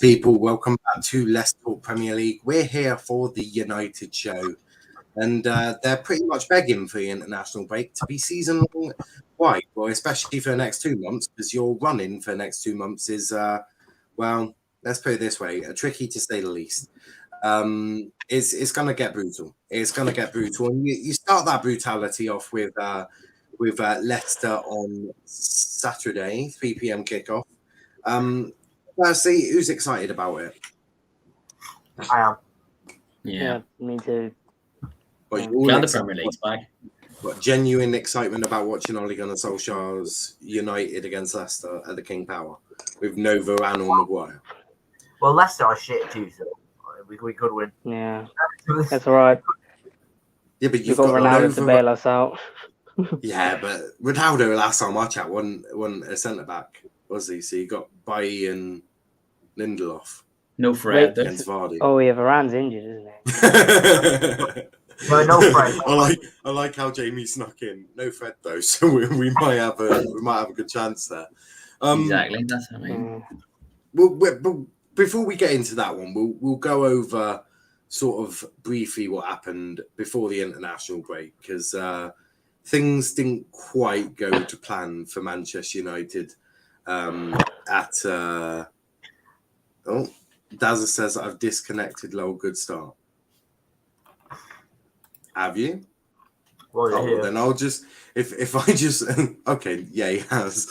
people, welcome back to Let's Talk Premier League. We're here for the United show, and they're pretty much begging for the international break to be season long. Why? Well, especially for the next 2 months, because your running for the next 2 months is, well, let's put it this way, tricky to say the least. It's going to get brutal. It's going to get brutal, and you start that brutality off with Leicester on Saturday, 3 p.m. kickoff. Firstly, who's excited about it? I am. Yeah, me too. But Glad the Premier League's back. What genuine excitement about watching Ole Gunnar Solskjaer's United against Leicester at the King Power with no Varane or Maguire. Well, Leicester are shit too, so we could win. Yeah, that's all right. Yeah, but you've got Ronaldo no to bail us out. Yeah, but Ronaldo last time I checked wasn't a centre back, was he? So you got Bailly and Lindelof. No Fred against Vardy. Oh yeah, Varane's injured, isn't he? No Fred. I like how Jamie snuck in. No Fred though, so we might have a good chance there. Exactly, that's what I mean. Well, before we get into that one, we'll go over sort of briefly what happened before the international break, because things didn't quite go to plan for Manchester United. Dazza says I've disconnected. Lol, good start. Have you? Well, then I'll just if I just okay, yeah, he has.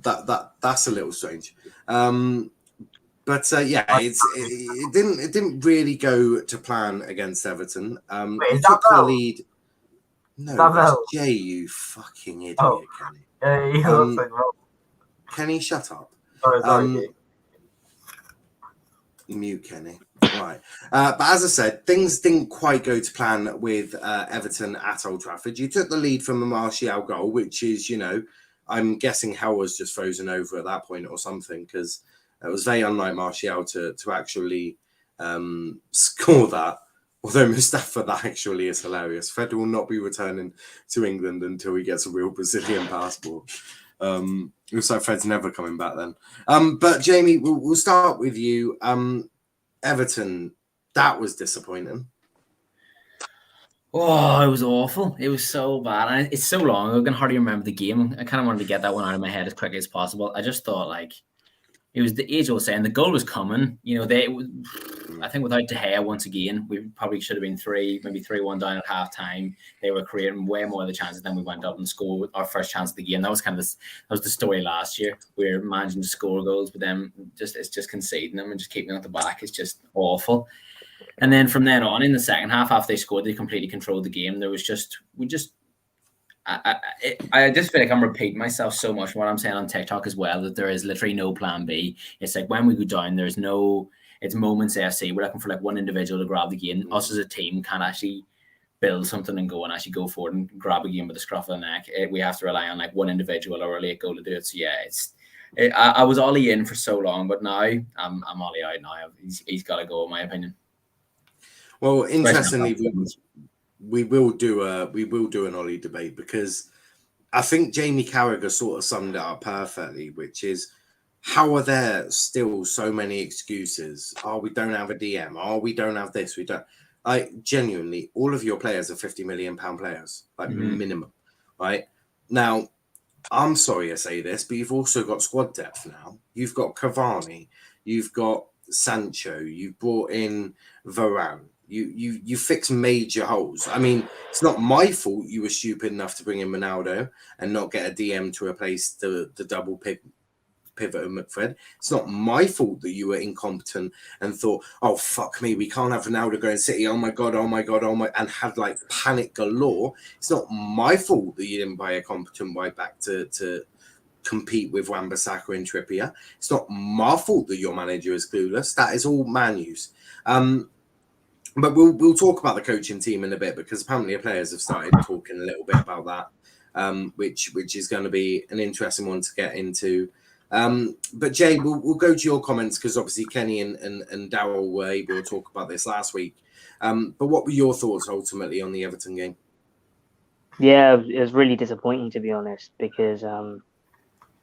That's a little strange. But yeah, it didn't really go to plan against Everton. He took the lead. No, that's Jay, you fucking idiot, Kenny. Kenny, shut up. Sorry. Mute Kenny. Right. But as I said, things didn't quite go to plan with Everton at Old Trafford. You took the lead from a Martial goal, which is, I'm guessing hell was just frozen over at that point or something, because it was very unlike Martial to actually score that. Although Mustafa, that actually is hilarious. Fred will not be returning to England until he gets a real Brazilian passport. Looks like Fred's never coming back then. But Jamie, we'll start with you. Everton, that was disappointing. Oh, it was awful. It was so bad. And it's so long ago, I can hardly remember the game. I kind of wanted to get that one out of my head as quickly as possible. I just thought, it was the age old saying, the goal was coming. I think without De Gea, once again, we probably should have been 3-1 down at half time. They were creating way more of the chances than we went up and scored our first chance of the game. That was the story last year. We were managing to score goals, but then it's just conceding them and just keeping them at the back. It's just awful. And then from then on, in the second half, after they scored, they completely controlled the game. I just feel like I'm repeating myself so much from what I'm saying on TikTok as well, that there is literally no plan B. It's like when we go down, it's moments FC. We're looking for one individual to grab the game. Us as a team can't actually build something and go forward and grab a game with the scruff of the neck. We have to rely on one individual or a late goal to do it. So yeah, I was Ollie in for so long, but now I'm Ollie out now. He's got to go, in my opinion. Well, interestingly, we will do an Ollie debate, because I think Jamie Carragher sort of summed it up perfectly, which is, how are there still so many excuses? Oh, we don't have a DM. Oh, we don't have this. We don't. Genuinely, all of your players are £50 million players, minimum, right? Now, I'm sorry I say this, but you've also got squad depth now. You've got Cavani, you've got Sancho, you've brought in Varane. You fix major holes. I mean, it's not my fault you were stupid enough to bring in Ronaldo and not get a DM to replace the double pivot of McFred. It's not my fault that you were incompetent and thought, oh, fuck me, we can't have Ronaldo going City. Oh my God, and had panic galore. It's not my fault that you didn't buy a competent right back to compete with Bissaka and Trippier. It's not my fault that your manager is clueless. That is all man use. But we'll talk about the coaching team in a bit, because apparently the players have started talking a little bit about that, which is going to be an interesting one to get into. But Jay, we'll go to your comments, because obviously Kenny and Daryl were able to talk about this last week. But what were your thoughts ultimately on the Everton game? Yeah, it was really disappointing, to be honest, because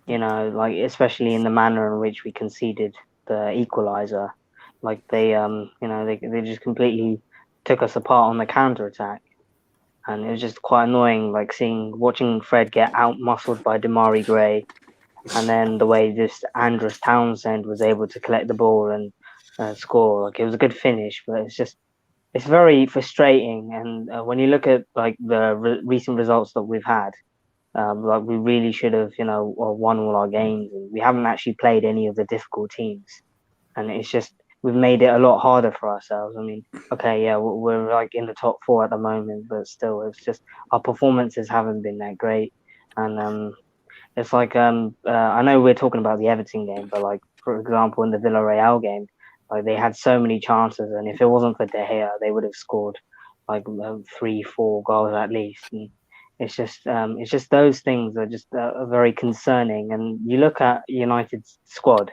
especially in the manner in which we conceded equaliser. Like they just completely took us apart on the counter attack, and it was just quite annoying. Like watching Fred get out muscled by Damari Gray, and then the way just Andros Townsend was able to collect the ball and score. Like it was a good finish, but it's very frustrating. And when you look at like the recent results that we've had, like we really should have, won all our games. And we haven't actually played any of the difficult teams, and it's just we've made it a lot harder for ourselves. I mean, okay, yeah, we're like in the top 4 at the moment, but still, it's just our performances haven't been that great. And it's like I know we're talking about the Everton game, but like for example, in the Villarreal game, like they had so many chances, and if it wasn't for De Gea, they would have scored like 3-4 goals at least. And it's just those things are just very concerning. And you look at United's squad,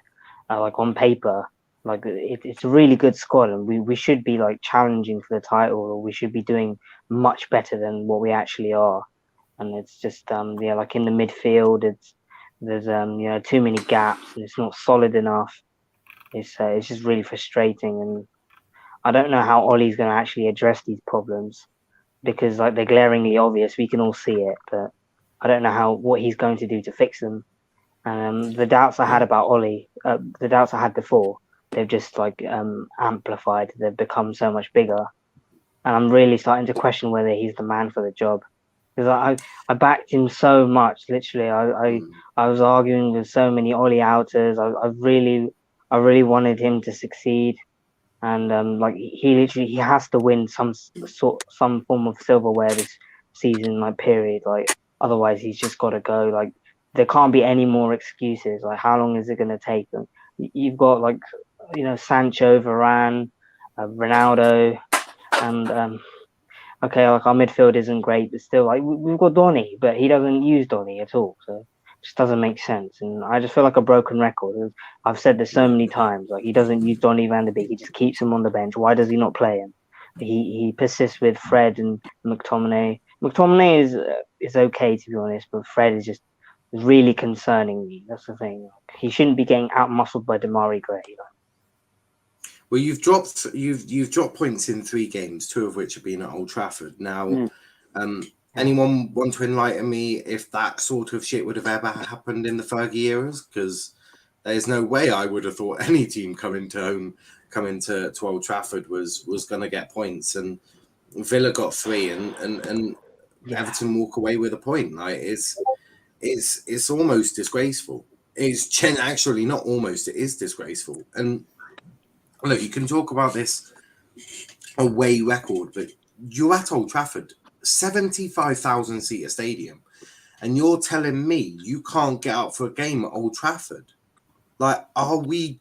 like on paper, like it's a really good squad, and we should be like challenging for the title, or we should be doing much better than what we actually are. And it's just like in the midfield, there's too many gaps, and it's not solid enough. It's just really frustrating, and I don't know how Ollie's going to actually address these problems, because like they're glaringly obvious. We can all see it, but I don't know what he's going to do to fix them. And the doubts I had about Ollie, the doubts I had before, they've just like amplified. They've become so much bigger, and I'm really starting to question whether he's the man for the job. Because I backed him so much. Literally, I was arguing with so many Ollie outers. I really wanted him to succeed, and like he has to win some form of silverware this season, like period. Like otherwise, he's just got to go. Like there can't be any more excuses. Like how long is it going to take them? You've got like Sancho, Varane, Ronaldo, and okay, like our midfield isn't great, but still, like we've got Donny, but he doesn't use Donny at all, so it just doesn't make sense. And I just feel like a broken record. I've said this so many times. Like he doesn't use Donny van de Beek; he just keeps him on the bench. Why does he not play him? He persists with Fred and McTominay. McTominay is okay, to be honest, but Fred is just really concerning me. That's the thing. He shouldn't be getting out muscled by Damari Gray. Well, you've dropped points in 3 games, 2 of which have been at Old Trafford. Now, anyone want to enlighten me if that sort of shit would have ever happened in the Fergie eras? Because there's no way I would have thought any team coming to Old Trafford was going to get points, and Villa got 3, and Everton walk away with a point. Like it's almost disgraceful. It's actually not almost. It is disgraceful. And look, you can talk about this away record, but you're at Old Trafford, 75,000 seater stadium, and you're telling me you can't get up for a game at Old Trafford? Like, are we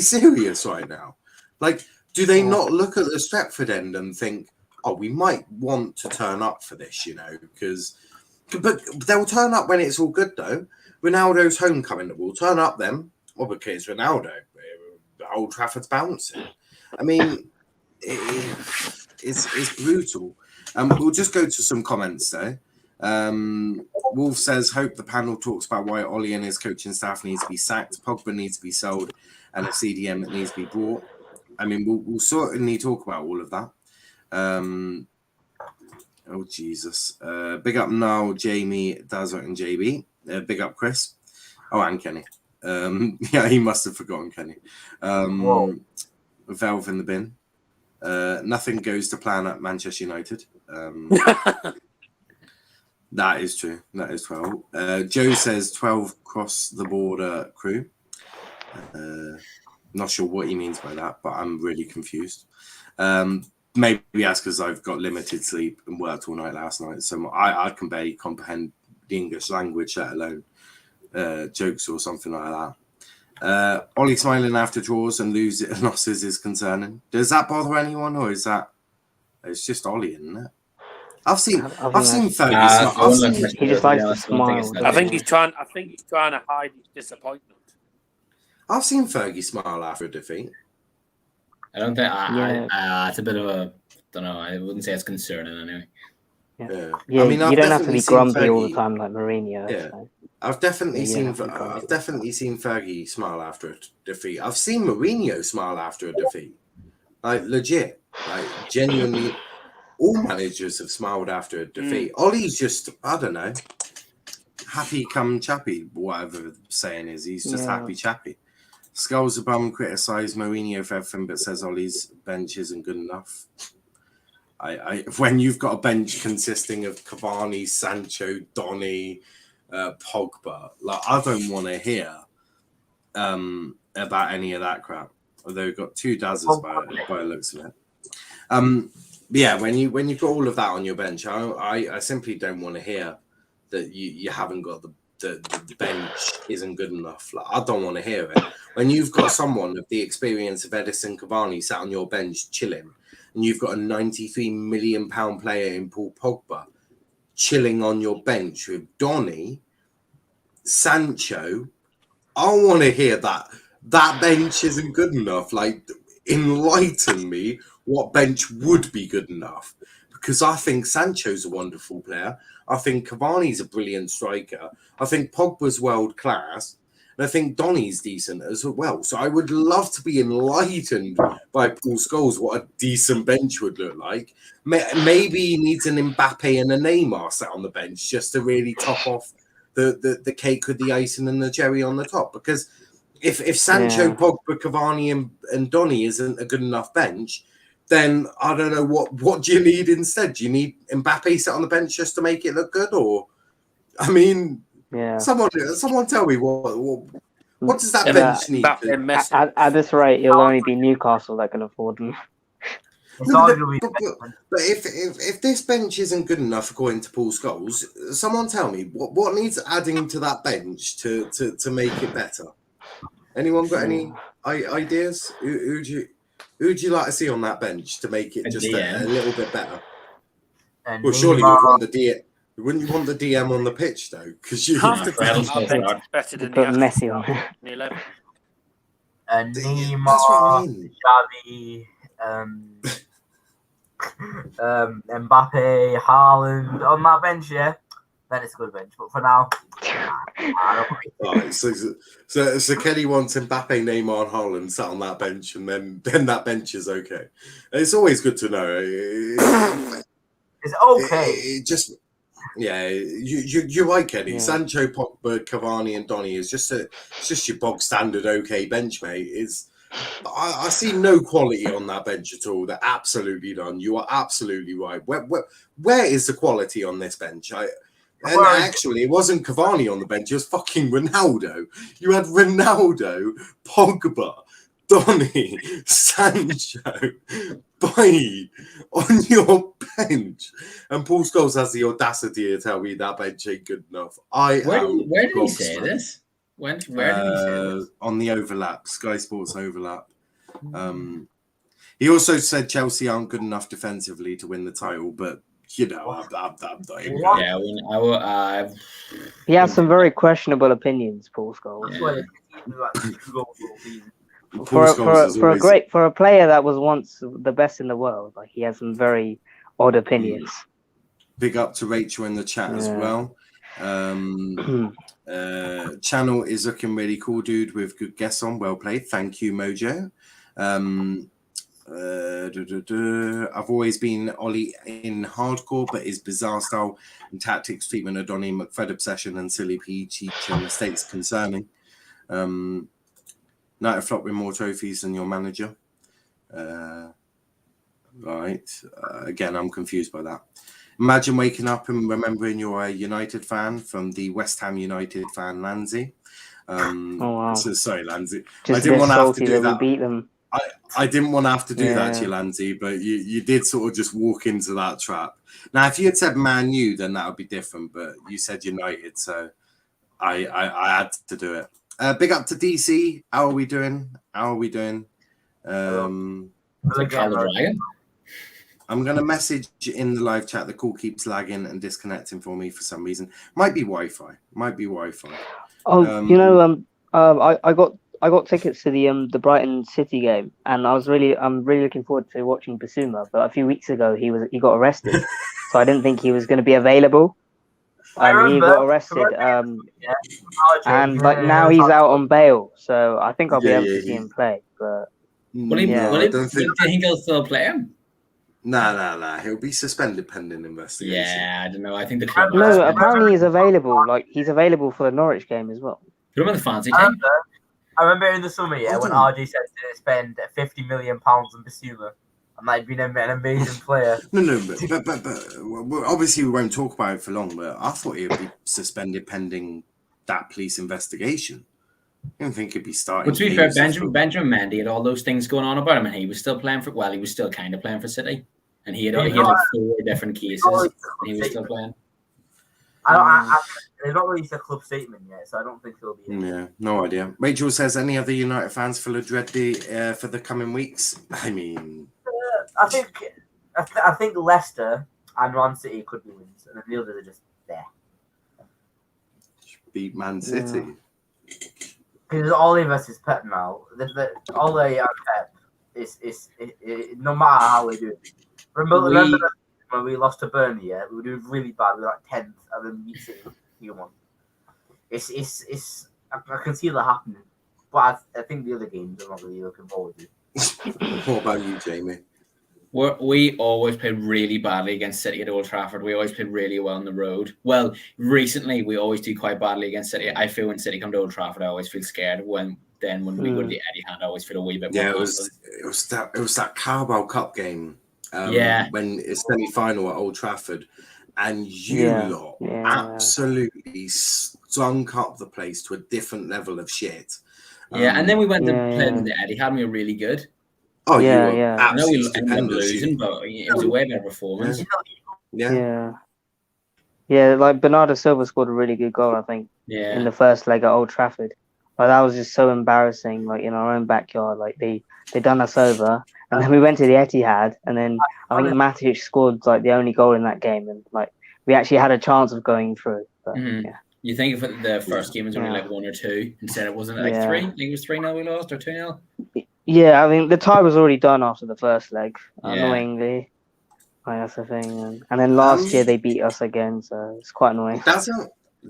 serious right now? Like, do they not look at the Stretford end and think, oh, we might want to turn up for this, but they'll turn up when it's all good though. Ronaldo's homecoming, we'll turn up then. Well, because Ronaldo. Old Trafford's bouncing. I mean, it's brutal. We'll just go to some comments though. Wolf says, hope the panel talks about why Ollie and his coaching staff needs to be sacked, Pogba needs to be sold, and a CDM that needs to be brought. I mean, we'll certainly talk about all of that. Oh, Jesus. Big up Niall, Jamie, Dazza, and JB. Big up Chris. Oh, and Kenny. Yeah, he must have forgotten Kenny. Valve in the bin. Nothing goes to plan at Manchester United. That is true. That is 12. Joe says 12 cross the border crew. Not sure what he means by that, but I'm really confused. Maybe that's because I've got limited sleep and worked all night last night, so I can barely comprehend the English language, let alone jokes or something like that. Ollie smiling after draws and losses is concerning. Does that bother anyone, or is that it's just Ollie, isn't it? I've seen Fergie smile. He just likes to smile. I think he's trying to hide his disappointment. I've seen Fergie smile after a defeat. I don't think it's a bit of a, don't know, I wouldn't say it's concerning anyway. Yeah. I mean, you don't have to be grumpy all the time like Mourinho. Yeah. So. I've definitely Yeah, seen you don't have to I've go. definitely seen Fergie smile after a defeat. I've seen Mourinho smile after a defeat. Like legit. Like genuinely all managers have smiled after a defeat. Ollie's just, I don't know, happy come chappy, whatever the saying is. He's just Yeah. happy chappy. Skulls a bum criticised Mourinho for everything, but says Ollie's bench isn't good enough. When you've got a bench consisting of Cavani, Sancho, Donny, Pogba, like I don't want to hear about any of that crap. Although we've got two dazzers by the looks of it. Yeah, when you put all of that on your bench, I simply don't want to hear that you haven't got the bench isn't good enough. Like I don't want to hear it. When you've got someone of the experience of Edison Cavani sat on your bench chilling, and you've got a £93 million player in Paul Pogba chilling on your bench with Donny, Sancho, I want to hear that bench isn't good enough. Like, enlighten me what bench would be good enough. Because I think Sancho's a wonderful player. I think Cavani's a brilliant striker. I think Pogba's world class. And I think Donny's decent as well. So I would love to be enlightened by Paul Scholes what a decent bench would look like. Maybe he needs an Mbappe and a Neymar sat on the bench just to really top off the cake with the icing and the cherry on the top. Because if Sancho, Pogba, Cavani and Donny isn't a good enough bench, then I don't know what do you need instead? Do you need Mbappe sat on the bench just to make it look good? Or, I mean... Yeah. Someone tell me what does that bench need? At this rate, it'll only be Newcastle that can afford them. No, but if this bench isn't good enough according to Paul Scholes, someone tell me what needs adding to that bench to make it better. Anyone got any ideas? Who'd you like to see on that bench to make it just a little bit better? Well, surely you'd want the DM. Wouldn't you want the DM on the pitch though? Because you have to better than put Messi on it. Neymar, that's what I mean. Xavi, Mbappe, Haaland on that bench, yeah. Then it's a good bench. But for now, right, so Kelly wants Mbappe, Neymar, and Haaland sat on that bench, and then that bench is okay. It's always good to know. it's okay. It just. Yeah, you're right, Kenny. Yeah. Sancho, Pogba, Cavani, and Donny is just your bog standard okay bench, mate. I see no quality on that bench at all. They're absolutely none. You are absolutely right. Where is the quality on this bench? Actually, it wasn't Cavani on the bench. It was fucking Ronaldo. You had Ronaldo, Pogba, Donny, Sancho, Bailly on your bench, and Paul Scholes has the audacity to tell me that bench ain't good enough. Where did he say this? Where did he say this? On the overlap, Sky Sports overlap. He also said Chelsea aren't good enough defensively to win the title, but you know, I'm not even yeah, he has some very questionable opinions, Paul Scholes. Yeah. For a player that was once the best in the world, like he has some very odd opinions. Big up to Rachel in the chat as well. Channel is looking really cool, dude, with good guests on. Well played. Thank you, Mojo. I've always been Ollie in hardcore, but his bizarre style and tactics, treatment of Donny McFred obsession and silly peach mistakes concerning. United flop with more trophies than your manager. Right. Again, I'm confused by that. Imagine waking up and remembering you're a United fan from the West Ham United fan, Lanzi. Wow. So, sorry, Lanzi. Just I didn't want to have to do that. We beat them. I didn't want to have to do that to you, Lanzi, but you did sort of just walk into that trap. Now, if you had said Man U, then that would be different, but you said United, so I had to do it. Big up to DC. How are we doing? I'm going to message in the live chat. The call keeps lagging and disconnecting for me for some reason. Might be Wi-Fi. Oh, I got tickets to the Brighton City game, and I'm really looking forward to watching Bissaka. But a few weeks ago, he got arrested, so I didn't think he was going to be available. I He remember. got arrested. Yeah. And like now he's out on bail, so I think I'll be able to see he- him play. But Will he? Yeah. Will I he? don't Do think. you think he'll still play him? Nah. He'll be suspended pending investigation. Yeah, I don't know. I think the club. No, might no, suspend him. apparently he's available. Like he's available for the Norwich game as well. Put him in the fancy I team. remember, I remember in the summer, yeah, when Hold on. RJ said to spend £50 million on Bissaka, and like being an amazing player. No, but well, obviously we won't talk about it for long. But I thought he would be suspended pending that police investigation. I don't think he'd be starting. But to be fair, games Benjamin Mendy had all those things going on about him, and he was still playing for. Well, he was still kind of playing for City, and he had like 4 different cases, and he was still playing. They've not released a club statement yet, so I don't think he'll be in. Yeah, no idea. Rachel says, any other United fans full of dread for the coming weeks? I mean, I think Leicester and Man City could be wins, and then the others are just there. beat Man City. Because Ole versus Pep now, Ole and Pep is no matter how we do it. Remember when we lost to Burnley? Yeah, we were doing really bad. We were like 10th, and then beat City 3-1. It's I can see that happening, but I think the other games I'm not really looking forward to. What about you, Jamie? We always played really badly against City at Old Trafford. We always played really well on the road. Well, recently we always do quite badly against City. I feel when City come to Old Trafford, I always feel scared. When we go to the Etihad, I always feel a wee bit more. Yeah, it was that Carabao Cup game. When it's semi-final at Old Trafford, and you lot absolutely stunk up the place to a different level of shit. And then we went to play in the Etihad, and we were really good. Oh, Yeah, you were yeah. I know we absolutely ended up stupendous. losing, but it was a way better performance. Yeah. Like Bernardo Silva scored a really good goal, I think, in Yeah, the first leg at Old Trafford. Like that was just so embarrassing. Like in our own backyard, like they done us over, and then we went to the Etihad, and then I think Matic scored like the only goal in that game, and like we actually had a chance of going through. But yeah. You think if the first game was only like 1 or 2, instead it wasn't like 3. I think it was 3-0 we lost or 2-0. Yeah, I mean the tie was already done after the first leg. Yeah. Annoyingly, like, that's the thing. And then last year they beat us again, so it's quite annoying.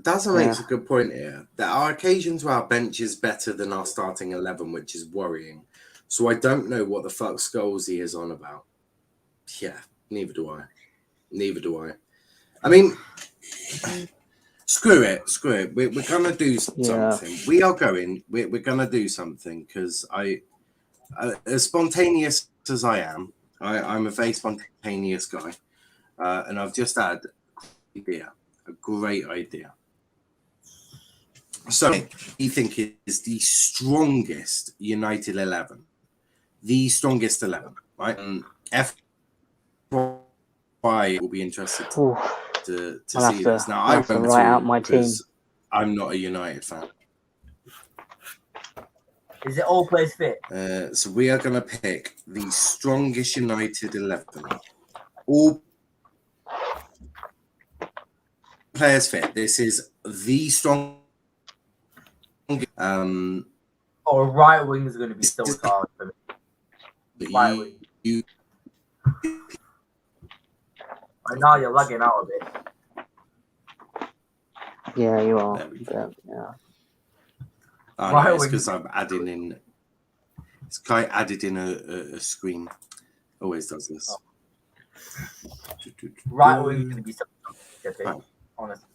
Dazzle makes a good point here. There are occasions where our bench is better than our starting 11, which is worrying. So I don't know what the fuck Scholesy is on about. Yeah, neither do I. I mean, screw it. We're gonna do something. We're gonna do something because as spontaneous as I am, I'm a very spontaneous guy, and I've just had a great idea. So you think is the strongest United 11, the strongest 11, right? And FY will be interested to see this. Now I won't write out my team. I'm not a United fan. Is it all players fit? So we are going to pick the strongest United 11. All players fit. This is the strong. Or right wing is going to be so hard for me. Right wing. Right now you're lagging out a bit. Yeah, you are. Right, it's because I'm adding in. It's Kai added in a screen. Always does this. Right wing is going to be so hard, honestly.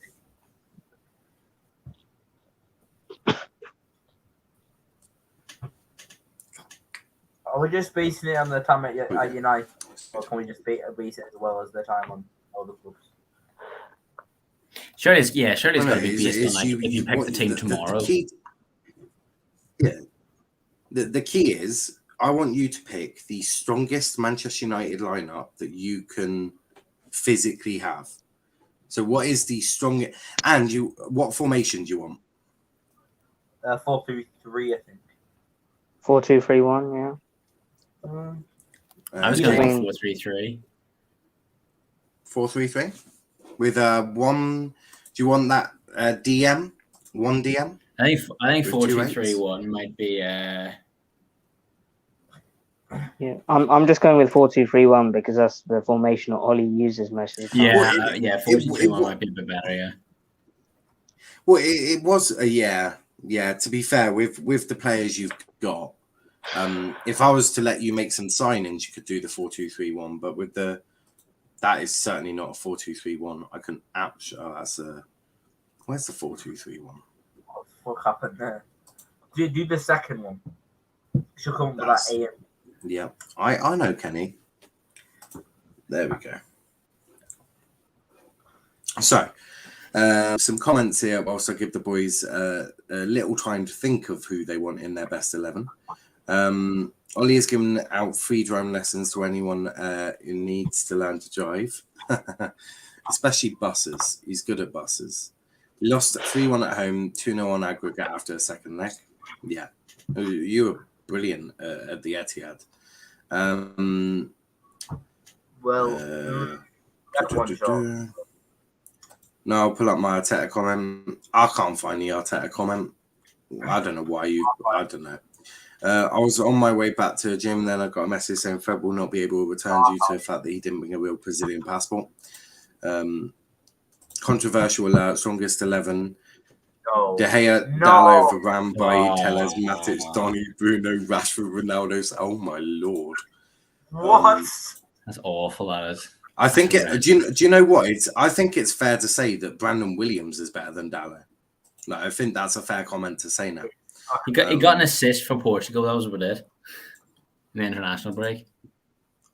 Are we just basing it on the time at United, or can we just base it as well as the time on other clubs? Surely it's got to be based on if you pick the team tomorrow. The key is I want you to pick the strongest Manchester United lineup that you can physically have. So what is the strongest? And what formation do you want? 4-3-3, I think. 4-2-3-1, yeah. I was going 4-3-3. 4-3-3 with one. Do you want that DM? One DM? I think 4-2-3-1 might be. Yeah, I'm just going with 4-2-3-1 because that's the formation that Ollie uses most of the time. 4-2-3-1 might be a bit better. Yeah. Well, it was yeah. To be fair, with the players you've got, if I was to let you make some signings, you could do the 4-2-3-1. But with that is certainly not a 4-2-3-1. I can that's a where's the 4-2-3-1? What the fuck happened there? Do the second one. Should come up with that AM. Yeah, I know, Kenny. There we go. So, some comments here whilst I give the boys a little time to think of who they want in their best 11. Ollie has given out free driving lessons to anyone who needs to learn to drive, especially buses. He's good at buses. We lost 3-1 at home, 2-0 on aggregate after a second leg. Yeah, you were brilliant at the Etihad. No, I'll pull up my Arteta comment. I can't find the Arteta comment. I don't know why I don't know. I was on my way back to the gym, then I got a message saying Fred will not be able to return due to the fact that he didn't bring a real Brazilian passport. Controversial alert, strongest 11. No. De Gea, Dalot, Varane, Bailly, Telles, Matic, Donny, Bruno, Rashford, Ronaldo. Oh my lord! What? That's awful. That is. I think do you know what? I think it's fair to say that Brandon Williams is better than Dalot. No, I think that's a fair comment to say now. He got an assist for Portugal. That was about it. In the international break.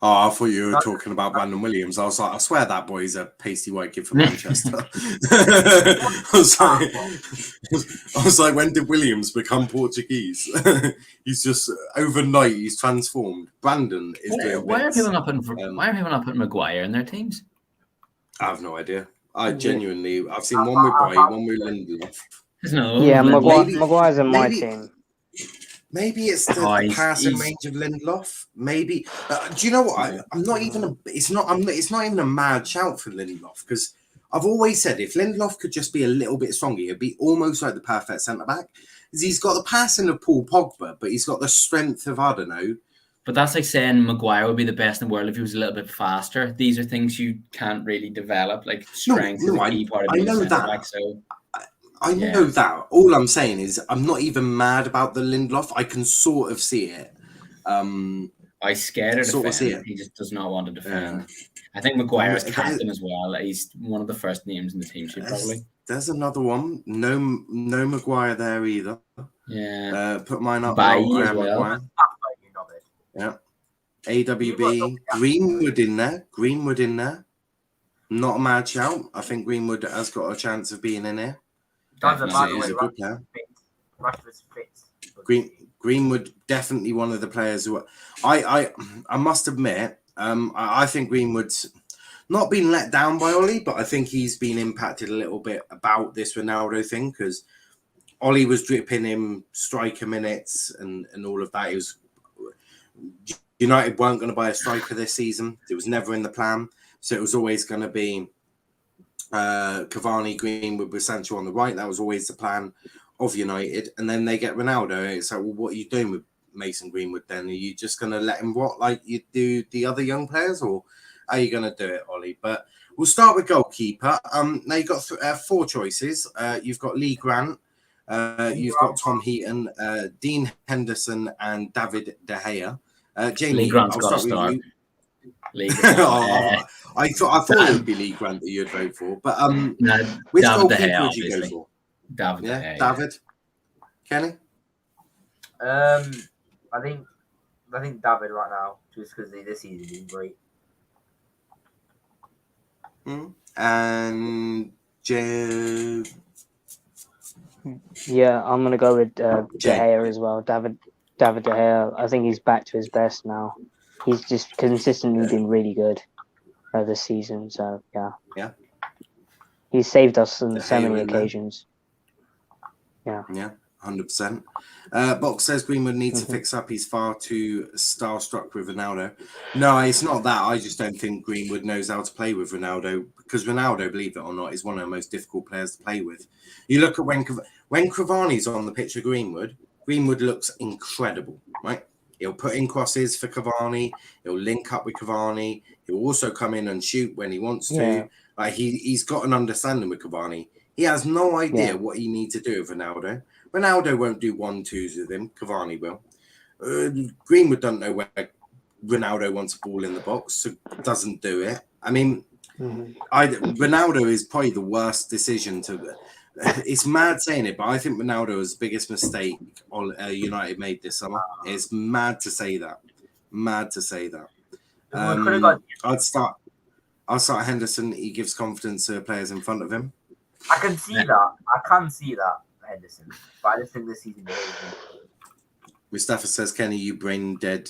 Oh, I thought you were talking about Brandon Williams. I was like, I swear that boy is a pasty white kid from Manchester. I was like, when did Williams become Portuguese? He's just overnight. He's transformed. Brandon is doing Why are bits. people not putting Maguire in their teams? I have no idea. I've seen one with Bailly, one with Lindelof. No, Yeah, Maguire's in my team. Maybe it's the passing range of Lindelof. Maybe do you know what? It's not even a mad shout for Lindelof because I've always said if Lindelof could just be a little bit stronger, it'd be almost like the perfect centre back. He's got the passing of Paul Pogba, but he's got the strength of I don't know. But that's like saying Maguire would be the best in the world if he was a little bit faster. These are things you can't really develop, like strength is a key part of being a centre back. So. I know that. All I'm saying is I'm not even mad about the Lindelof. I can sort of see it. I scared of defend. He just does not want to defend. I think Maguire is captain as well. He's one of the first names in the team sheet, probably. There's another one. No Maguire there either. Yeah. Put mine up. Bailly as well. Maguire. Yeah. AWB. Greenwood in there. Not a mad shout. I think Greenwood has got a chance of being in here. He's a good player. Rashford's fit. Greenwood definitely one of the players who I must admit I think Greenwood's not been let down by Ollie, but I think he's been impacted a little bit about this Ronaldo thing because Ollie was dripping him striker minutes and all of that. United weren't going to buy a striker this season. It was never in the plan, so it was always going to be Cavani, Greenwood with Sancho on the right. That was always the plan of United. And then they get Ronaldo. It's like, well, what are you doing with Mason Greenwood then? Are you just going to let him rot like you do the other young players, or are you going to do it, Ollie? But we'll start with goalkeeper. Now you've got 4 choices. You've got Lee Grant, you've got Tom Heaton, Dean Henderson, and David De Gea. Jamie, Lee Grant's I'll got start to start. with you. I thought it would be Lee Grant that you'd vote for, but which goalkeeper would you go for? David De Gea. David. Kenny. I think David right now, just because this season has been great. And Joe. Yeah, I'm gonna go with De Gea as well. David De Gea. I think he's back to his best now. He's just consistently been really good this season. So yeah. He's saved us on so many occasions. Yeah, 100%. Box says Greenwood needs to fix up. He's far too starstruck with Ronaldo. No, it's not that. I just don't think Greenwood knows how to play with Ronaldo because Ronaldo, believe it or not, is one of the most difficult players to play with. You look at when Cavani's on the pitch of Greenwood looks incredible, right? He'll put in crosses for Cavani. He'll link up with Cavani. He'll also come in and shoot when he wants to. Like he's got an understanding with Cavani. He has no idea Yeah. what he needs to do with Ronaldo. Ronaldo won't do 1-2s with him. Cavani will. Greenwood don't know where Ronaldo wants a ball in the box, so doesn't do it. I mean, Ronaldo is probably the worst decision to. It's mad saying it, but I think Ronaldo was the biggest mistake United made this summer. It's mad to say that. Mad to say that. I'll start Henderson. He gives confidence to players in front of him. I can see that. I can see that, Henderson. But I just think this season is amazing. Mustafa says, Kenny, you brain dead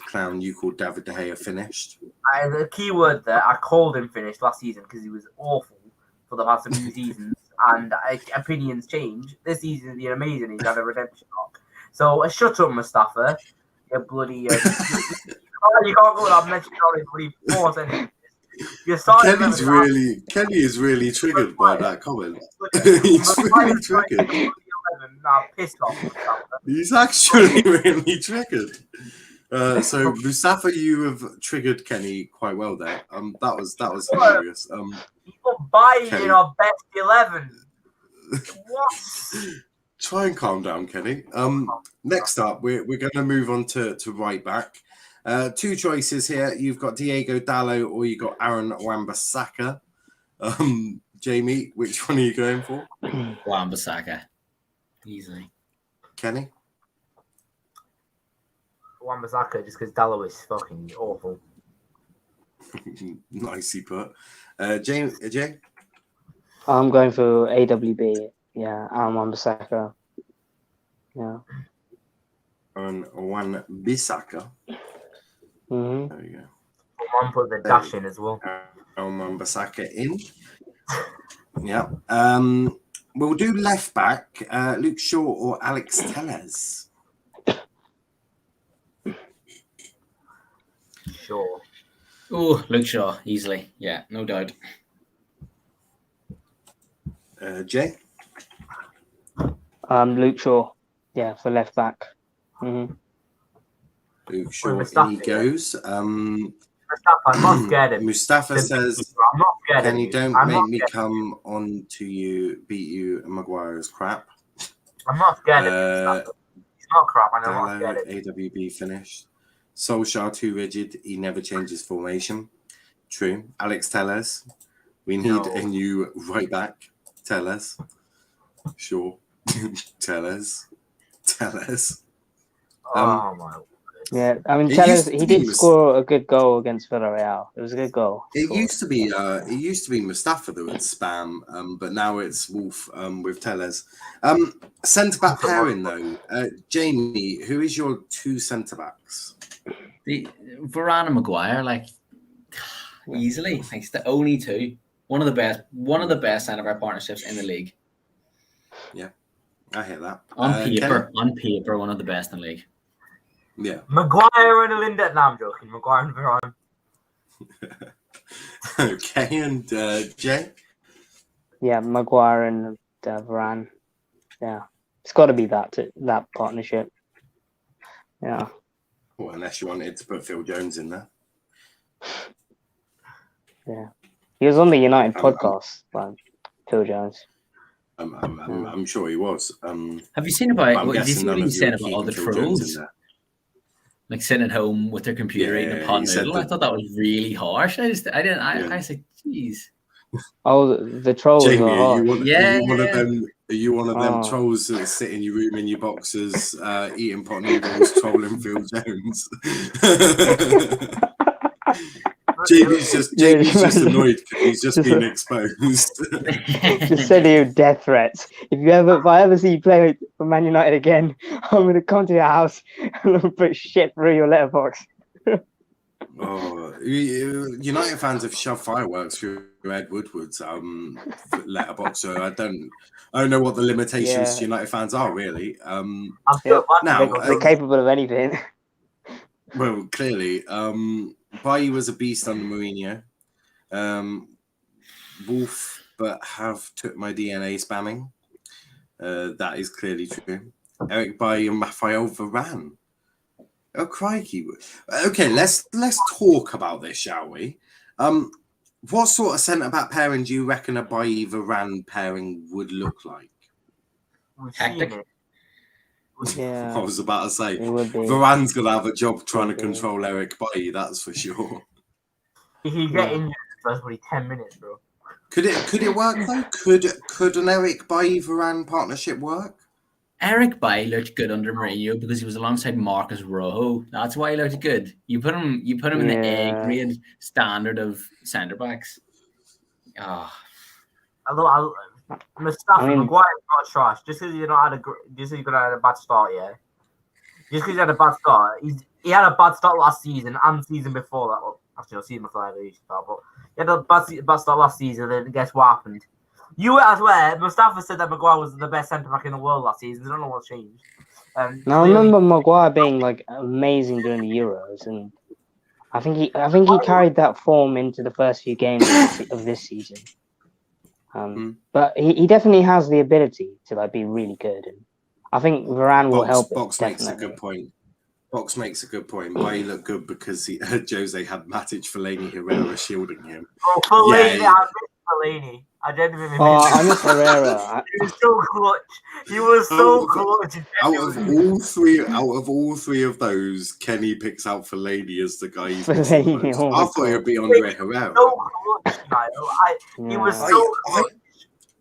clown. You called David De Gea finished. The key word there, I called him finished last season because he was awful for the past few seasons. And opinions change. This season, he's amazing. He's had a redemption arc. So shut up, Mustafa. You bloody. You can't go without mentioning all his bloody 4 sentences. Kenny is really triggered by that comment. He's really triggered. Piss off, Mustafa. He's actually really triggered. So Mustafa, you have triggered Kenny quite well there. That was hilarious. People buy in our best 11. What? Try and calm down, Kenny. Next up, we're going to move on to right back. 2 choices here. You've got Diego Dallo or you got Aaron Wan-Bissaka. Jamie, which one are you going for? Wan-Bissaka. Easily. Kenny? Wan-Bissaka, just because Dallo is fucking awful. Nicely put. Jay? I'm going for AWB. Yeah, Aaron Wan-Bissaka. Yeah. Aaron Wan-Bissaka. Mm-hmm. There you go. One put the dash in as well. Aaron Wan-Bissaka in. Yeah. We'll do left back. Luke Shaw or Alex Telles. Sure. Oh, Luke Shaw, easily. Yeah, no doubt. Jay? Luke Shaw. Yeah, for left back. Mm-hmm. Luke Shaw, in he goes. Mustafa, I'm not scared of Mustafa says, I'm not scared Can of you you. don't I'm make not me scared. come on to you, beat you, and Maguire's crap. I'm not scared of you, Mustafa. It's not crap. I'm not scared of you. AWB finished. Solskjaer too rigid. He never changes formation. True. Alex Telles. We need a new right back. Telles. Sure. Telles. Oh my. Yeah, I mean, Telles, he did score a good goal against Villarreal. It was a good goal. It used to be Mustafa that would spam, but now it's Wolf with Telles. Centre back pairing though, Jamie, who is your 2 centre backs? The Varane and Maguire, like easily, like it's the only 2. One of the best centre back partnerships in the league. Yeah, I hear that. On paper, one of the best in the league. Yeah. Maguire and Linda. No, I'm joking. Maguire and Varane. Okay, and Jay? Yeah, Maguire and Varane. Yeah, it's got to be that partnership. Yeah. Well, unless you wanted to put Phil Jones in there. Yeah, he was on the United podcast, Phil Jones. I'm sure he was. Have you seen about? Have you seen what he's saying about all the trolls? Like sitting at home with their computer eating a pot noodle. I thought that was really harsh. I was like, jeez. Oh, the trolls. Jamie, are Are you one of them trolls that sit in your room in your boxes, eating pot noodles, trolling Phil Jones? Jamie's just annoyed because he's just been exposed. Just sending you death threats. If I ever see you play for Man United again, I'm going to come to your house and put shit through your letterbox. United fans have shoved fireworks through Ed Woodward's letterbox, so I don't know what the limitations to United fans are really. Now they're capable of anything. Well, clearly, Bailly was a beast under Mourinho. Wolf, but have took my DNA spamming. That is clearly true. Eric Bailly and Raphael Varane. Oh, crikey. Okay, let's talk about this, shall we? What sort of centre-back pairing do you reckon a Bailly Varane pairing would look like? We've Hectic. seen it. Yeah, I was about to say, it would be. Varane's going to have a job trying to Would be. control Eric Bailly, that's for sure. He can get injured in the first 10 minutes, bro. Could it work though? Could an Eric Bailly Varane partnership work? Eric Bailly looked good under Mourinho because he was alongside Marcus Rojo. That's why he looked good. You put him in the A grade standard of centre backs. Mustafa Maguire's not trash. Just because he's gonna have a bad start, yeah. Just because he had a bad start, he had a bad start last season and the season before that. Well, actually, season before that, but he had a bad start last season. Then guess what happened? You as well. Mustafa said that Maguire was the best centre back in the world last season. I don't know what's changed. Now I remember Maguire being like amazing during the Euros, and I think he carried that form into the first few games of this season. But he definitely has the ability to like be really good, and I think Varane will help. Box makes a good point. Box makes a good point. Why he looked good because Jose had Matic, Fellaini, Herrera shielding him. Oh, Fellaini, I miss Fellaini. I didn't even. I miss Herrera. He was so clutch. He was so clutch. Out of all three of those, Kenny picks out Fellaini as the guy. Fellaini, I thought it would be Andre Herrera. So clutch, he was so clutch.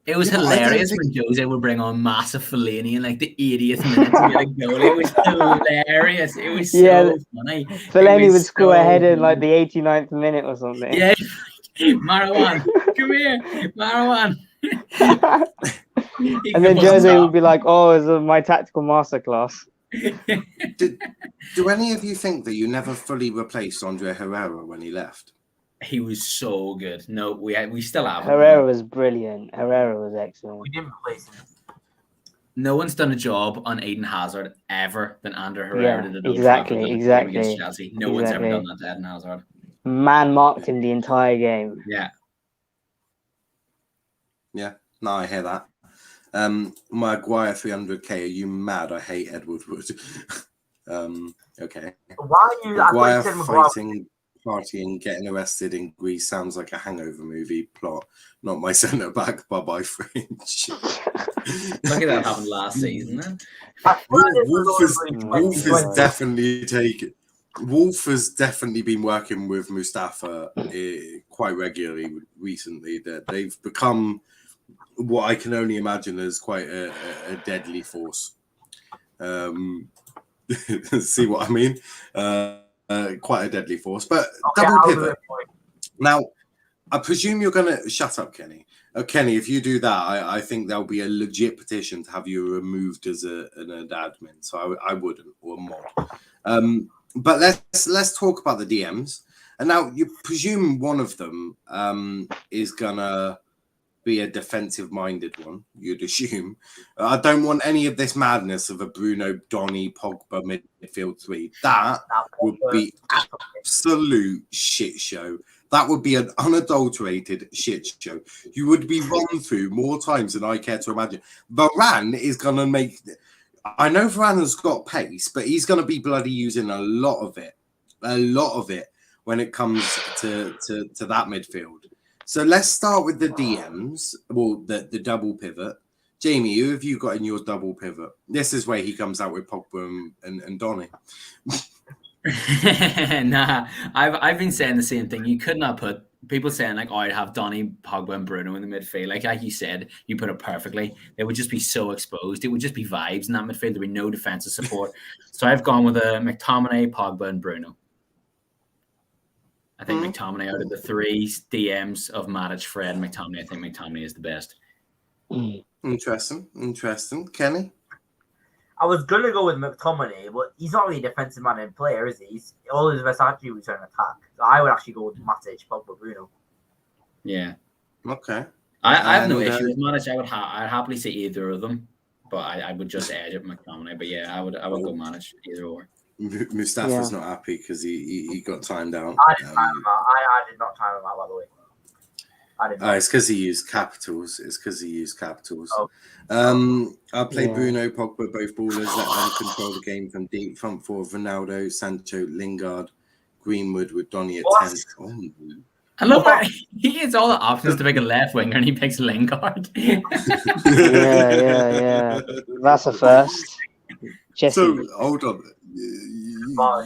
It was hilarious when Jose would bring on massive Fellaini in like the 80th minute to get a goal. It was hilarious. It was so funny. Fellaini would score ahead in like the 89th minute or something. Yeah. Marwan, come here, Marwan. And then Jose would be like, "Oh, it's my tactical masterclass." Do any of you think that you never fully replaced Andre Herrera when he left? He was so good. No, we still have him. Herrera was brilliant. Herrera was excellent. We didn't replace him. No one's done a job on Eden Hazard ever than Andre Herrera did at Old exactly. against Chelsea. No one's ever done that to Eden Hazard. Man marked him the entire game. Yeah. No, I hear that. Maguire 300k. Are you mad? I hate Edward Wood. Okay. Why are you Maguire fighting, partying, getting arrested in Greece sounds like a Hangover movie plot. Not my centre back. Bye bye French. Lucky that happened last season. Then. Wolf has definitely been working with Mustafa quite regularly recently. That they've become what I can only imagine as quite a deadly force. See what I mean? Quite a deadly force, but double pivot. Now, I presume you're going to shut up, Kenny. Kenny, if you do that, I think there'll be a legit petition to have you removed as an admin. So I wouldn't, or a mod. But let's talk about the DMs. And now you presume one of them is gonna be a defensive-minded one. You'd assume. I don't want any of this madness of a Bruno, Donny, Pogba midfield three. That would be absolute shit show. That would be an unadulterated shit show. You would be run through more times than I care to imagine. Varane is gonna make. I know Varane has got pace, but he's going to be bloody using a lot of it when it comes to that midfield. So let's start with the DMs, well, the double pivot. Jamie, who have you got in your double pivot? This is where he comes out with Pogba and Donny. Nah, I've been saying the same thing. You could not put people saying like, "Oh, I'd have Donny, Pogba, and Bruno in the midfield." Like you said, you put it perfectly. They would just be so exposed. It would just be vibes in that midfield. There'd be no defensive support. So I've gone with a McTominay, Pogba, and Bruno. I think McTominay out of the three DMs of Matic, Fred, and McTominay. I think McTominay is the best. Interesting. Kenny? I was going to go with McTominay, but he's not really a defensive-minded player, is he? All his best attributes are an attack. So I would actually go with Matic, Pogba, Bruno. Yeah. Okay. I have no issue with Matic. I'd happily say either of them, but I would just edge it McTominay. But yeah, I would go Matic, either or. Mustafa's not happy because he got timed out. I did time him out. I did not time him out, by the way. It's because he used capitals. I'll play Bruno, Pogba, both ballers. Let them control the game from deep. Front four: Ronaldo, Sancho, Lingard, Greenwood with Donny at 10th. I love how he gets all the options to pick a left winger and he picks Lingard. Yeah. That's a first. Jesse. So hold on,